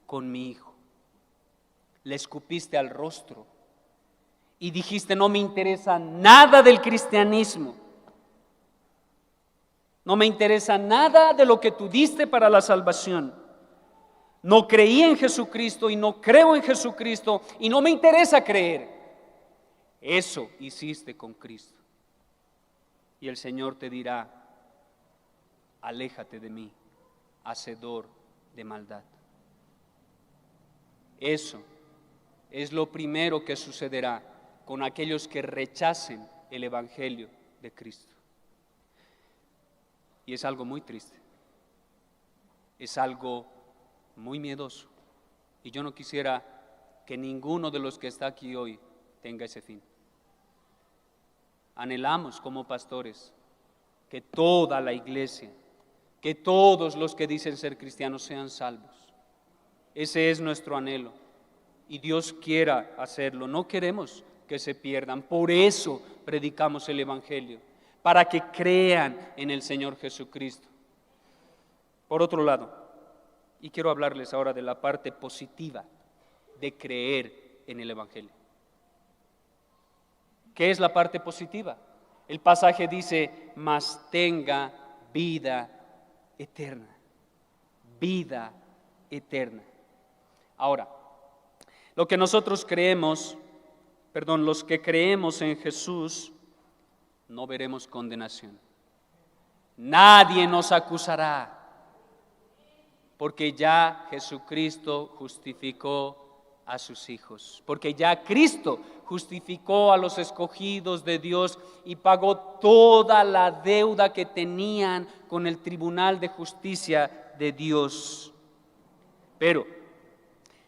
con mi hijo? Le escupiste al rostro y dijiste: no me interesa nada del cristianismo, no me interesa nada de lo que tú diste para la salvación. No creí en Jesucristo y no creo en Jesucristo y no me interesa creer. Eso hiciste con Cristo. Y el Señor te dirá: aléjate de mí, hacedor de maldad. Eso es lo primero que sucederá con aquellos que rechacen el Evangelio de Cristo. Y es algo muy triste, es algo muy miedoso. Y yo no quisiera que ninguno de los que está aquí hoy tenga ese fin. Anhelamos como pastores que toda la iglesia, que todos los que dicen ser cristianos sean salvos. Ese es nuestro anhelo y Dios quiera hacerlo. No queremos que se pierdan, por eso predicamos el Evangelio, para que crean en el Señor Jesucristo. Por otro lado, y quiero hablarles ahora de la parte positiva de creer en el Evangelio. ¿Qué es la parte positiva? El pasaje dice: mas tenga vida eterna. Vida eterna. Ahora, los que creemos en Jesús, no veremos condenación. nadie nos acusará, porque ya Jesucristo justificó a sus hijos, porque ya Cristo justificó a los escogidos de Dios y pagó toda la deuda que tenían con el tribunal de justicia de Dios. Pero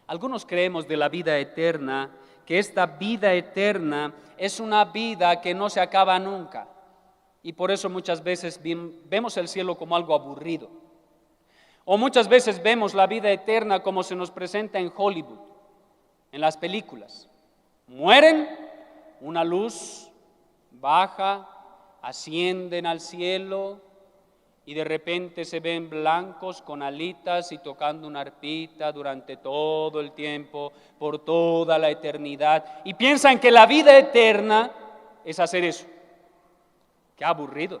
algunos creemos de la vida eterna, que esta vida eterna es una vida que no se acaba nunca, y por eso muchas veces vemos el cielo como algo aburrido, o muchas veces vemos la vida eterna como se nos presenta en Hollywood, en las películas. Mueren, una luz baja, ascienden al cielo y de repente se ven blancos con alitas y tocando una arpita durante todo el tiempo, por toda la eternidad, y piensan que la vida eterna es hacer eso. Qué aburrido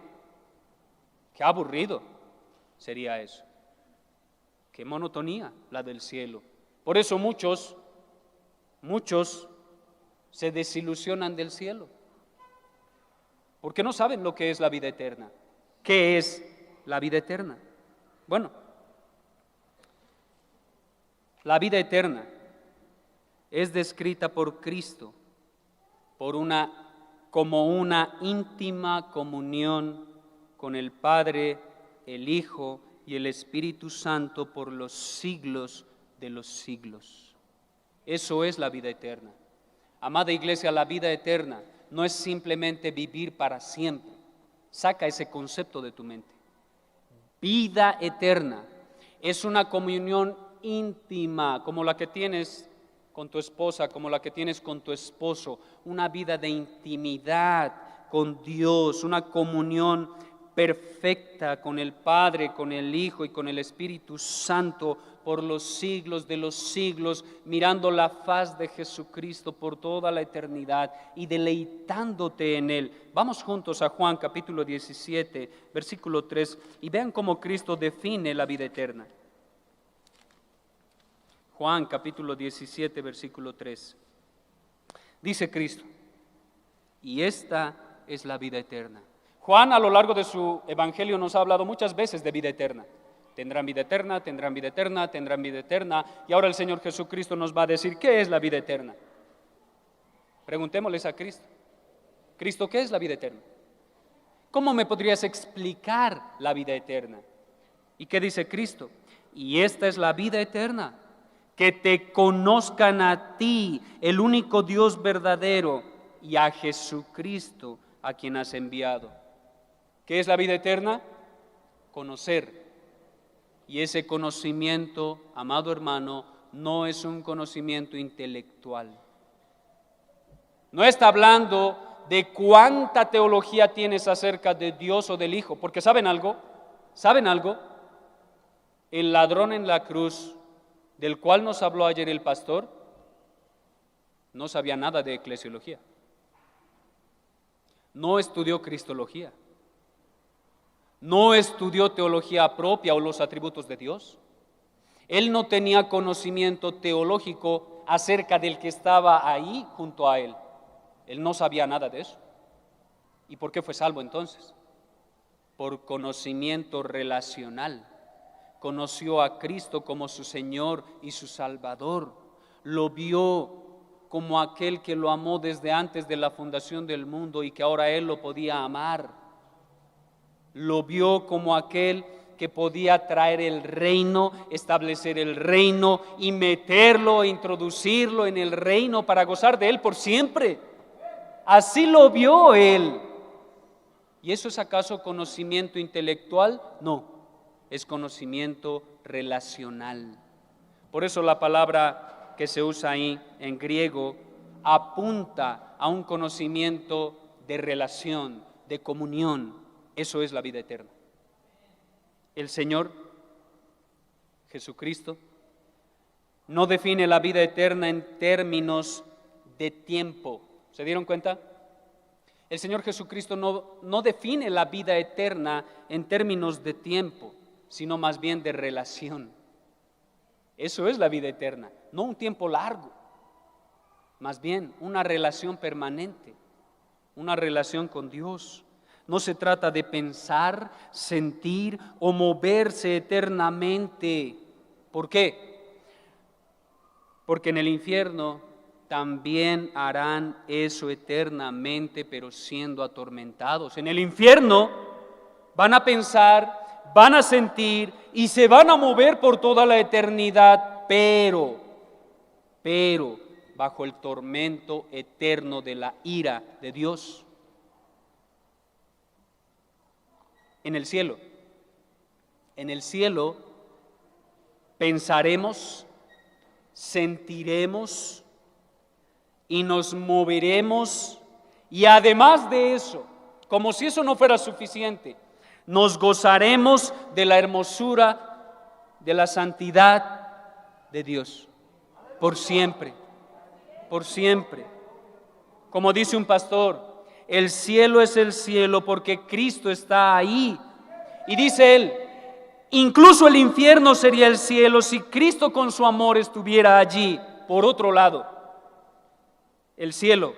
sería eso. Qué monotonía la del cielo. Por eso muchos se desilusionan del cielo, porque no saben lo que es la vida eterna. ¿Qué es la vida eterna? Bueno, la vida eterna es descrita por Cristo como una íntima comunión con el Padre, el Hijo y el Espíritu Santo por los siglos de los siglos. Eso es la vida eterna. Amada iglesia, la vida eterna no es simplemente vivir para siempre. Saca ese concepto de tu mente. Vida eterna es una comunión íntima, como la que tienes con tu esposa, como la que tienes con tu esposo. Una vida de intimidad con Dios, una comunión perfecta con el Padre, con el Hijo y con el Espíritu Santo por los siglos de los siglos, mirando la faz de Jesucristo por toda la eternidad y deleitándote en Él. Vamos juntos a Juan capítulo 17, versículo 3, y vean cómo Cristo define la vida eterna. Juan capítulo 17, versículo 3. Dice Cristo, y esta es la vida eterna. Juan a lo largo de su evangelio nos ha hablado muchas veces de vida eterna. Tendrán vida eterna, tendrán vida eterna, tendrán vida eterna. Y ahora el Señor Jesucristo nos va a decir, ¿qué es la vida eterna? Preguntémosles a Cristo. Cristo, ¿qué es la vida eterna? ¿Cómo me podrías explicar la vida eterna? ¿Y qué dice Cristo? Y esta es la vida eterna, que te conozcan a ti, el único Dios verdadero, y a Jesucristo, a quien has enviado. ¿Qué es la vida eterna? Conocer. Y ese conocimiento, amado hermano, no es un conocimiento intelectual. No está hablando de cuánta teología tienes acerca de Dios o del Hijo, porque ¿saben algo? El ladrón en la cruz, del cual nos habló ayer el pastor, no sabía nada de eclesiología. No estudió cristología. No estudió teología propia o los atributos de Dios. Él no tenía conocimiento teológico acerca del que estaba ahí junto a él. Él no sabía nada de eso. ¿Y por qué fue salvo entonces? Por conocimiento relacional. Conoció a Cristo como su Señor y su Salvador. Lo vio como aquel que lo amó desde antes de la fundación del mundo y que ahora él lo podía amar. Lo vio como aquel que podía traer el reino, establecer el reino y meterlo, introducirlo en el reino para gozar de él por siempre. Así lo vio él. ¿Y eso es acaso conocimiento intelectual? No, es conocimiento relacional. Por eso la palabra que se usa ahí en griego apunta a un conocimiento de relación, de comunión. Eso es la vida eterna. El Señor Jesucristo no define la vida eterna en términos de tiempo. ¿Se dieron cuenta? El Señor Jesucristo no define la vida eterna en términos de tiempo, sino más bien de relación. Eso es la vida eterna, no un tiempo largo, más bien una relación permanente, una relación con Dios. No se trata de pensar, sentir o moverse eternamente. ¿Por qué? Porque en el infierno también harán eso eternamente, pero siendo atormentados. En el infierno van a pensar, van a sentir y se van a mover por toda la eternidad, pero bajo el tormento eterno de la ira de Dios. En el cielo pensaremos, sentiremos y nos moveremos, y además de eso, como si eso no fuera suficiente, nos gozaremos de la hermosura, de la santidad de Dios, por siempre, por siempre. Como dice un pastor, el cielo es el cielo porque Cristo está ahí. Y dice él, incluso el infierno sería el cielo si Cristo con su amor estuviera allí. Por otro lado, el cielo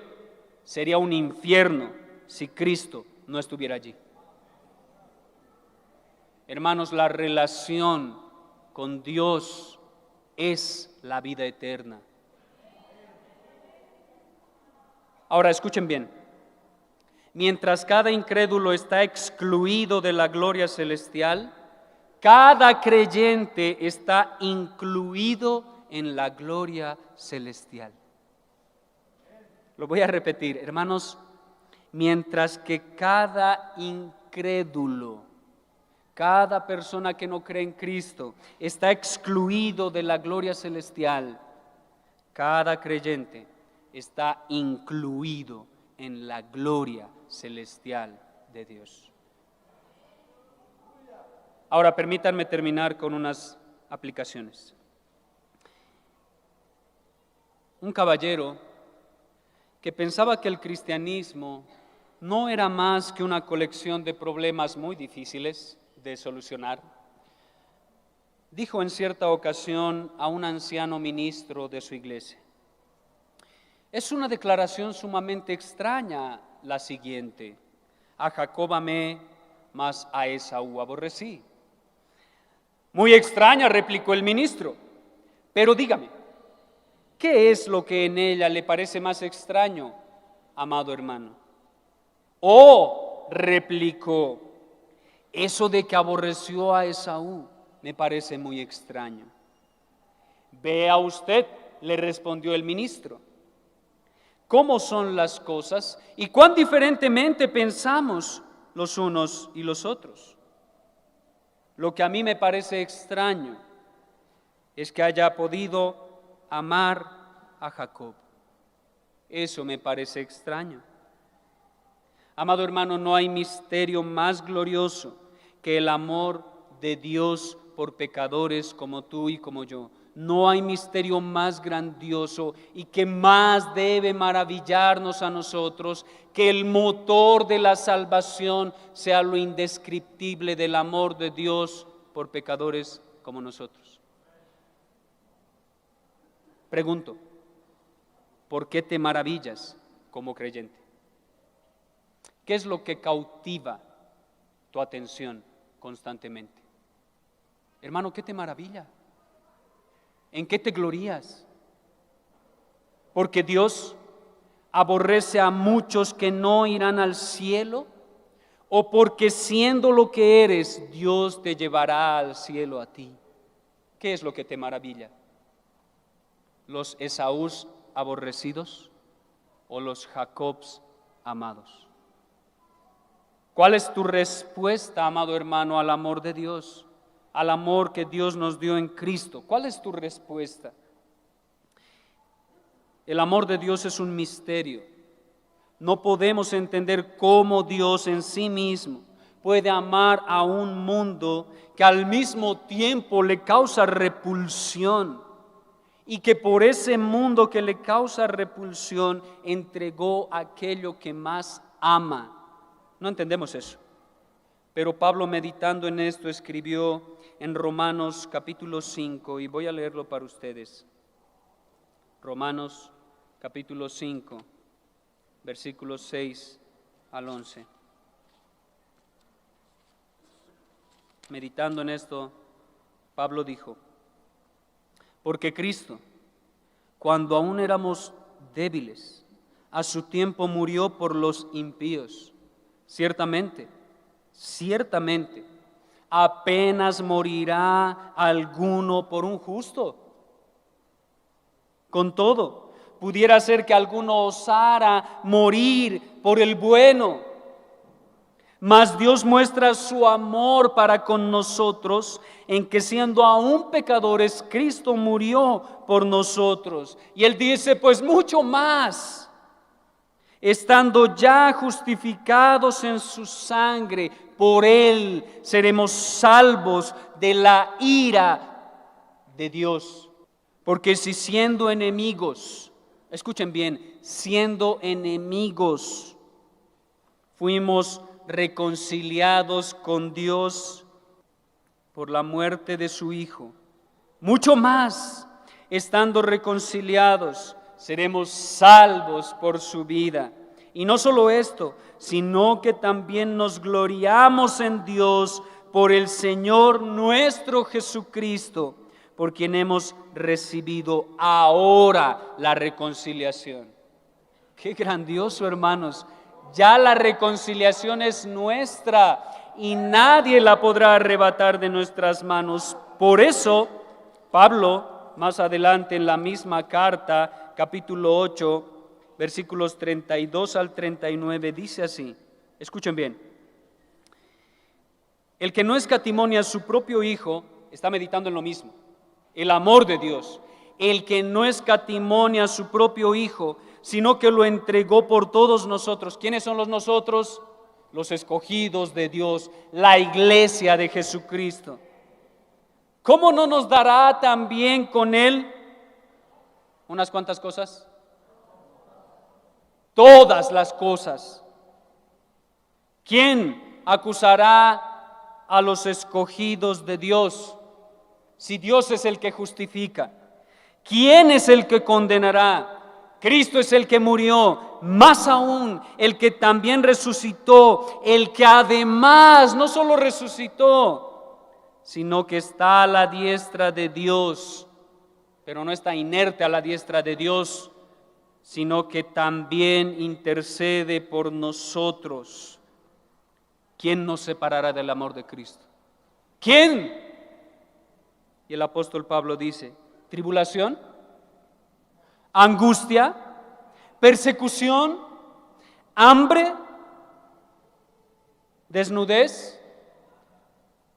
sería un infierno si Cristo no estuviera allí. Hermanos, la relación con Dios es la vida eterna. Ahora escuchen bien. Mientras cada incrédulo está excluido de la gloria celestial, cada creyente está incluido en la gloria celestial. Lo voy a repetir, hermanos. Mientras que cada incrédulo, cada persona que no cree en Cristo, está excluido de la gloria celestial, cada creyente está incluido en la gloria celestial de Dios. Ahora permítanme terminar con unas aplicaciones. Un caballero que pensaba que el cristianismo no era más que una colección de problemas muy difíciles de solucionar, dijo en cierta ocasión a un anciano ministro de su iglesia: es una declaración sumamente extraña la siguiente: a Jacob amé, mas a Esaú aborrecí. Muy extraña, replicó el ministro, pero dígame, ¿qué es lo que en ella le parece más extraño, amado hermano? Oh, replicó, eso de que aborreció a Esaú me parece muy extraño. Vea usted, le respondió el ministro, cómo son las cosas y cuán diferentemente pensamos los unos y los otros. Lo que a mí me parece extraño es que haya podido amar a Jacob. Eso me parece extraño. Amado hermano, no hay misterio más glorioso que el amor de Dios por pecadores como tú y como yo. No hay misterio más grandioso y que más debe maravillarnos a nosotros que el motor de la salvación sea lo indescriptible del amor de Dios por pecadores como nosotros. Pregunto, ¿por qué te maravillas como creyente? ¿Qué es lo que cautiva tu atención constantemente? Hermano, ¿qué te maravilla? ¿En qué te glorías? Porque Dios aborrece a muchos que no irán al cielo, o porque siendo lo que eres, Dios te llevará al cielo a ti. ¿Qué es lo que te maravilla? ¿Los Esaús aborrecidos o los Jacobs amados? ¿Cuál es tu respuesta, amado hermano, al amor de Dios? Al amor que Dios nos dio en Cristo. ¿Cuál es tu respuesta? El amor de Dios es un misterio. No podemos entender cómo Dios en sí mismo puede amar a un mundo que al mismo tiempo le causa repulsión y que por ese mundo que le causa repulsión entregó aquello que más ama. No entendemos eso. Pero Pablo, meditando en esto, escribió en Romanos capítulo 5, y voy a leerlo para ustedes. Romanos capítulo 5, versículos 6 al 11. meditando en esto, Pablo dijo, porque Cristo, cuando aún éramos débiles, a su tiempo murió por los impíos. Ciertamente, apenas morirá alguno por un justo. Con todo, pudiera ser que alguno osara morir por el bueno. Mas Dios muestra su amor para con nosotros en que siendo aún pecadores, Cristo murió por nosotros. Y Él dice, pues mucho más, estando ya justificados en su sangre, por Él seremos salvos de la ira de Dios. Porque si siendo enemigos, escuchen bien, siendo enemigos, fuimos reconciliados con Dios por la muerte de su Hijo, mucho más, estando reconciliados, seremos salvos por su vida. Y no solo esto, sino que también nos gloriamos en Dios por el Señor nuestro Jesucristo, por quien hemos recibido ahora la reconciliación. Qué grandioso, hermanos. Ya la reconciliación es nuestra y nadie la podrá arrebatar de nuestras manos. Por eso, Pablo, más adelante en la misma carta, capítulo 8, versículos 32 al 39, dice así, escuchen bien, el que no escatimó a su propio Hijo, está meditando en lo mismo, el amor de Dios, el que no escatimó a su propio Hijo, sino que lo entregó por todos nosotros. ¿Quiénes son los nosotros? Los escogidos de Dios, la iglesia de Jesucristo. ¿Cómo no nos dará también con Él unas cuantas cosas? Todas las cosas. ¿Quién acusará a los escogidos de Dios si Dios es el que justifica? ¿Quién es el que condenará? Cristo es el que murió, más aún el que también resucitó, el que además no solo resucitó, sino que está a la diestra de Dios, pero no está inerte a la diestra de Dios, sino que también intercede por nosotros. ¿Quién nos separará del amor de Cristo? ¿Quién? Y el apóstol Pablo dice, ¿tribulación? ¿Angustia? ¿Persecución? ¿Hambre? ¿Desnudez?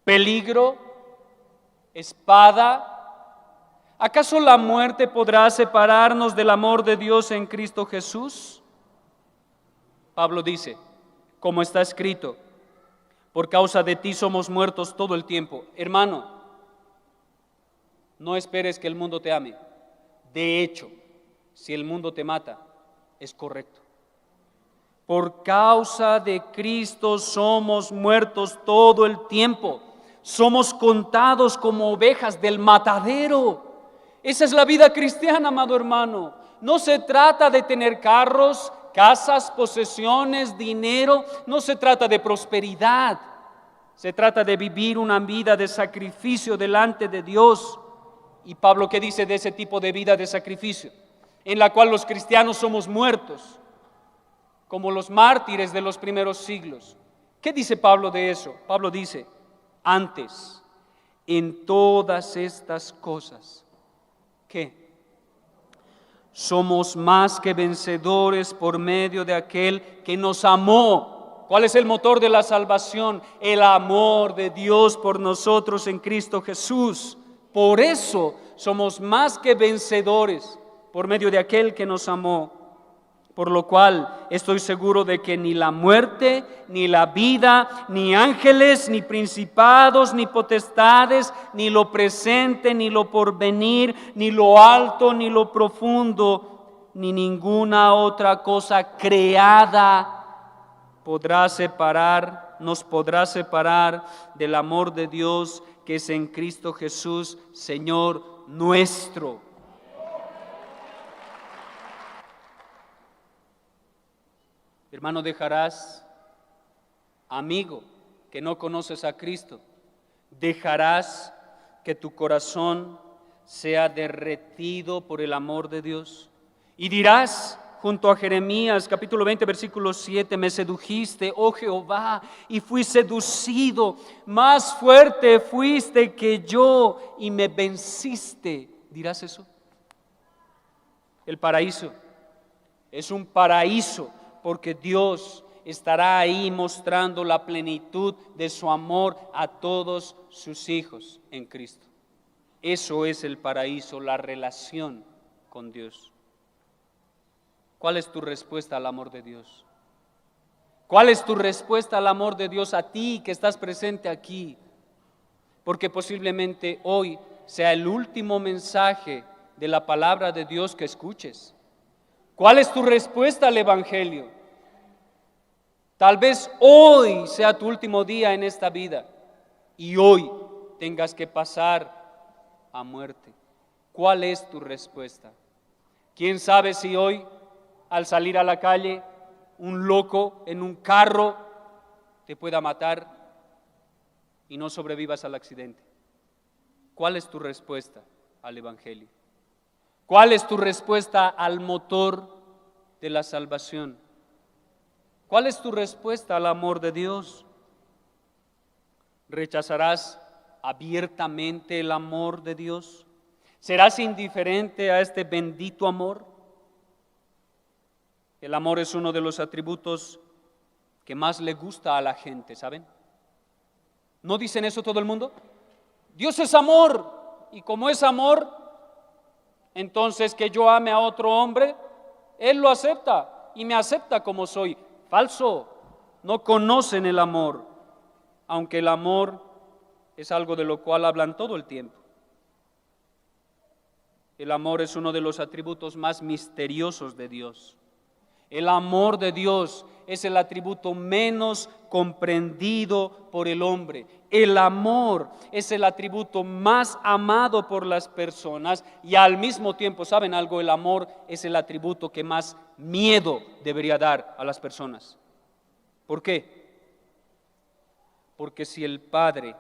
¿Peligro? ¿Espada? ¿Acaso la muerte podrá separarnos del amor de Dios en Cristo Jesús? Pablo dice, como está escrito, por causa de ti somos muertos todo el tiempo. Hermano, no esperes que el mundo te ame. De hecho, si el mundo te mata, es correcto. Por causa de Cristo somos muertos todo el tiempo. Somos contados como ovejas del matadero. Esa es la vida cristiana, amado hermano. No se trata de tener carros, casas, posesiones, dinero. No se trata de prosperidad. Se trata de vivir una vida de sacrificio delante de Dios. Y Pablo, ¿qué dice de ese tipo de vida de sacrificio? En la cual los cristianos somos muertos, como los mártires de los primeros siglos. ¿Qué dice Pablo de eso? Pablo dice, antes, en todas estas cosas, ¿qué? Somos más que vencedores por medio de aquel que nos amó. ¿Cuál es el motor de la salvación? El amor de Dios por nosotros en Cristo Jesús. Por eso somos más que vencedores por medio de aquel que nos amó. Por lo cual estoy seguro de que ni la muerte, ni la vida, ni ángeles, ni principados, ni potestades, ni lo presente, ni lo porvenir, ni lo alto, ni lo profundo, ni ninguna otra cosa creada nos podrá separar del amor de Dios que es en Cristo Jesús, Señor nuestro. Hermano, dejarás, amigo, que no conoces a Cristo, ¿Dejarás que tu corazón sea derretido por el amor de Dios? Y dirás junto a Jeremías capítulo 20 versículo 7, me sedujiste, oh Jehová, y fui seducido, más fuerte fuiste que yo y me venciste. ¿Dirás eso? El paraíso es un paraíso porque Dios estará ahí mostrando la plenitud de su amor a todos sus hijos en Cristo. Eso es el paraíso, la relación con Dios. ¿Cuál es tu respuesta al amor de Dios? ¿Cuál es tu respuesta al amor de Dios a ti que estás presente aquí? Porque posiblemente hoy sea el último mensaje de la palabra de Dios que escuches. ¿Cuál es tu respuesta al Evangelio? Tal vez hoy sea tu último día en esta vida y hoy tengas que pasar a muerte. ¿Cuál es tu respuesta? ¿Quién sabe si hoy, al salir a la calle, un loco en un carro te pueda matar y no sobrevivas al accidente? ¿Cuál es tu respuesta al Evangelio? ¿Cuál es tu respuesta al motor de la salvación? ¿Cuál es tu respuesta al amor de Dios? ¿Rechazarás abiertamente el amor de Dios? ¿Serás indiferente a este bendito amor? El amor es uno de los atributos que más le gusta a la gente, ¿saben? ¿No dicen eso todo el mundo? Dios es amor, y como es amor, entonces que yo ame a otro hombre, Él lo acepta y me acepta como soy. Falso, no conocen el amor, aunque el amor es algo de lo cual hablan todo el tiempo. El amor es uno de los atributos más misteriosos de Dios. El amor de Dios es el atributo menos comprendido por el hombre. El amor es el atributo más amado por las personas y al mismo tiempo, ¿saben algo? El amor es el atributo que más miedo debería dar a las personas. ¿Por qué? Porque si el Padre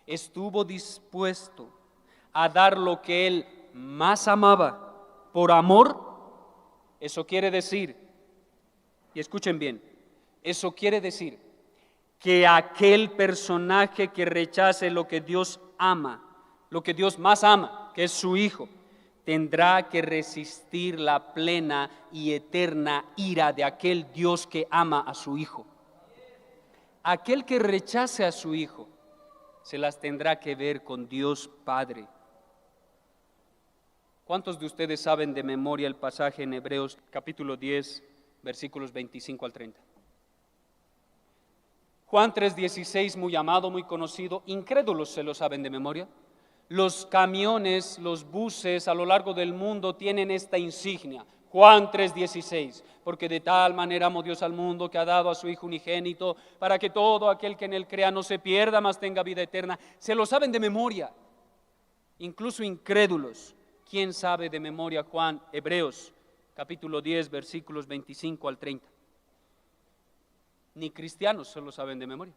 estuvo dispuesto a dar lo que Él más amaba por amor, eso quiere decir, y escuchen bien, eso quiere decir que aquel personaje que rechace lo que Dios ama, lo que Dios más ama, que es su Hijo, tendrá que resistir la plena y eterna ira de aquel Dios que ama a su Hijo. Aquel que rechace a su Hijo se las tendrá que ver con Dios Padre. ¿Cuántos de ustedes saben de memoria el pasaje en Hebreos capítulo 10, versículos 25 al 30? Juan 3:16, muy amado, muy conocido, incrédulos se lo saben de memoria. Los camiones, los buses a lo largo del mundo tienen esta insignia, Juan 3:16, porque de tal manera amó Dios al mundo que ha dado a su Hijo unigénito, para que todo aquel que en él crea no se pierda, mas tenga vida eterna. Se lo saben de memoria, incluso incrédulos. ¿Quién sabe de memoria Juan? Hebreos capítulo 10, versículos 25 al 30. Ni cristianos se lo saben de memoria.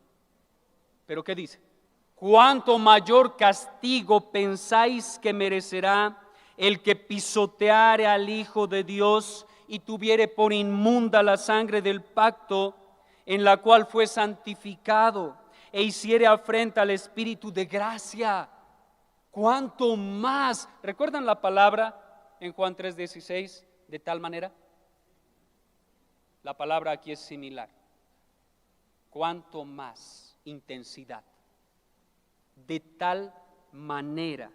¿Pero qué dice? ¿Cuánto mayor castigo pensáis que merecerá el que pisoteare al Hijo de Dios y tuviere por inmunda la sangre del pacto en la cual fue santificado e hiciere afrenta al Espíritu de gracia? ¿Cuánto más? ¿Recuerdan la palabra en Juan 3:16? De tal manera. La palabra aquí es similar. ¿Cuánto más? Intensidad. De tal manera.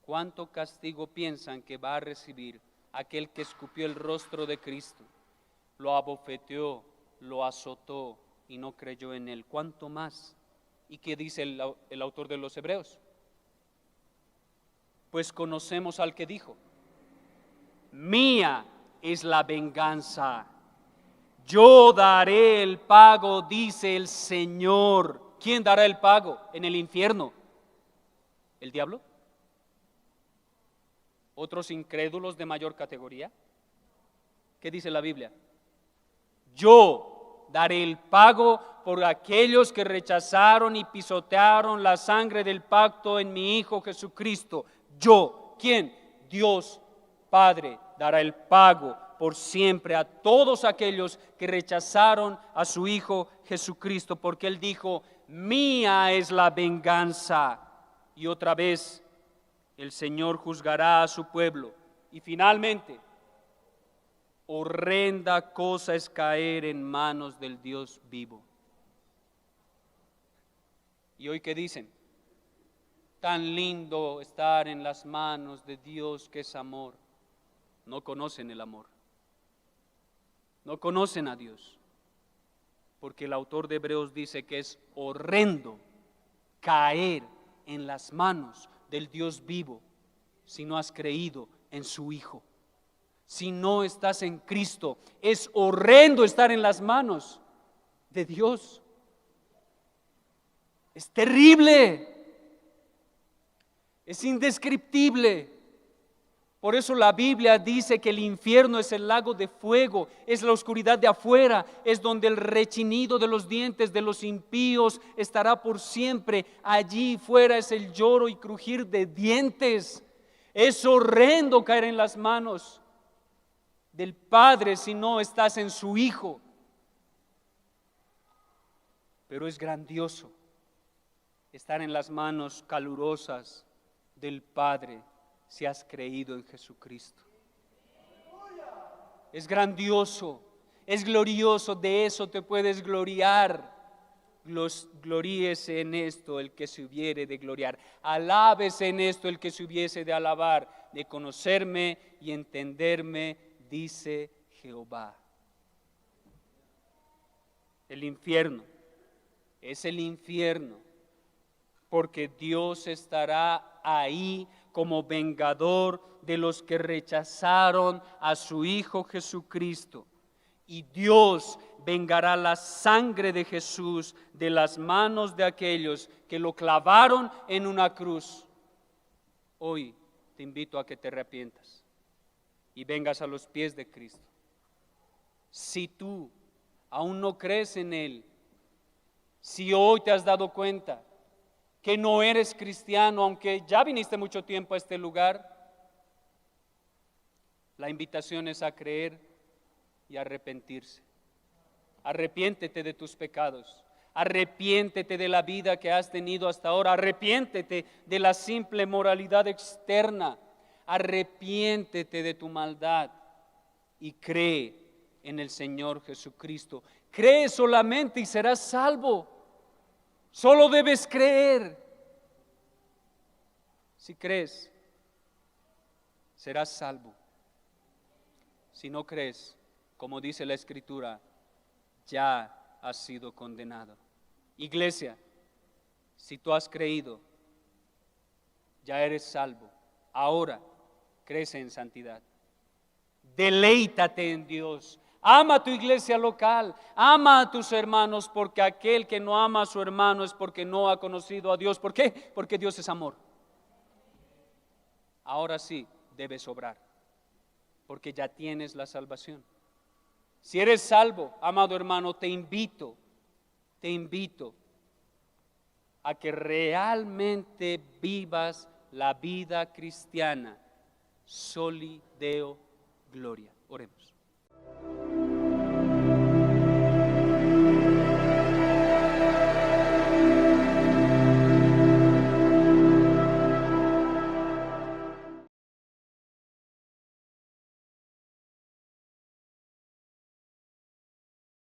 ¿Cuánto castigo piensan que va a recibir aquel que escupió el rostro de Cristo, lo abofeteó, lo azotó y no creyó en él? ¿Cuánto más? ¿Y qué dice el autor de los Hebreos? Pues conocemos al que dijo: mía es la venganza, yo daré el pago, dice el Señor. ¿Quién dará el pago en el infierno? ¿El diablo? ¿Otros incrédulos de mayor categoría? ¿Qué dice la Biblia? Yo daré el pago por aquellos que rechazaron y pisotearon la sangre del pacto en mi Hijo Jesucristo. Yo, ¿quién? Dios Padre dará el pago por siempre a todos aquellos que rechazaron a su Hijo Jesucristo, porque Él dijo, mía es la venganza. Y otra vez el Señor juzgará a su pueblo. Y finalmente, horrenda cosa es caer en manos del Dios vivo. ¿Y hoy qué dicen? Tan lindo estar en las manos de Dios que es amor. No conocen el amor. No conocen a Dios. Porque el autor de Hebreos dice que es horrendo caer en las manos del Dios vivo si no has creído en su Hijo. Si no estás en Cristo, es horrendo estar en las manos de Dios. Es terrible. Es indescriptible. Por eso la Biblia dice que el infierno es el lago de fuego, es la oscuridad de afuera, es donde el rechinido de los dientes de los impíos estará por siempre. Allí fuera es el lloro y crujir de dientes. Es horrendo caer en las manos del Padre si no estás en su Hijo. Pero es grandioso estar en las manos calurosas del Padre si has creído en Jesucristo. Es grandioso, es glorioso, de eso te puedes gloriar. Gloríese en esto el que se hubiere de gloriar. Alábese en esto el que se hubiese de alabar, de conocerme y entenderme, dice Jehová. El infierno es el infierno, porque Dios estará ahí como vengador de los que rechazaron a su Hijo Jesucristo. Y Dios vengará la sangre de Jesús de las manos de aquellos que lo clavaron en una cruz. Hoy te invito a que te arrepientas y vengas a los pies de Cristo. Si tú aún no crees en Él, si hoy te has dado cuenta que no eres cristiano, aunque ya viniste mucho tiempo a este lugar, la invitación es a creer y arrepentirse. Arrepiéntete de tus pecados, arrepiéntete de la vida que has tenido hasta ahora, arrepiéntete de la simple moralidad externa, arrepiéntete de tu maldad y cree en el Señor Jesucristo. Cree solamente y serás salvo. Solo debes creer. Si crees, serás salvo. Si no crees, como dice la Escritura, ya has sido condenado. Iglesia, si tú has creído, ya eres salvo. Ahora crece en santidad. Deleítate en Dios. Ama a tu iglesia local, ama a tus hermanos, porque aquel que no ama a su hermano es porque no ha conocido a Dios. ¿Por qué? Porque Dios es amor. Ahora sí debes obrar, porque ya tienes la salvación. Si eres salvo, amado hermano, te invito a que realmente vivas la vida cristiana. Soli Deo Gloria. Oremos.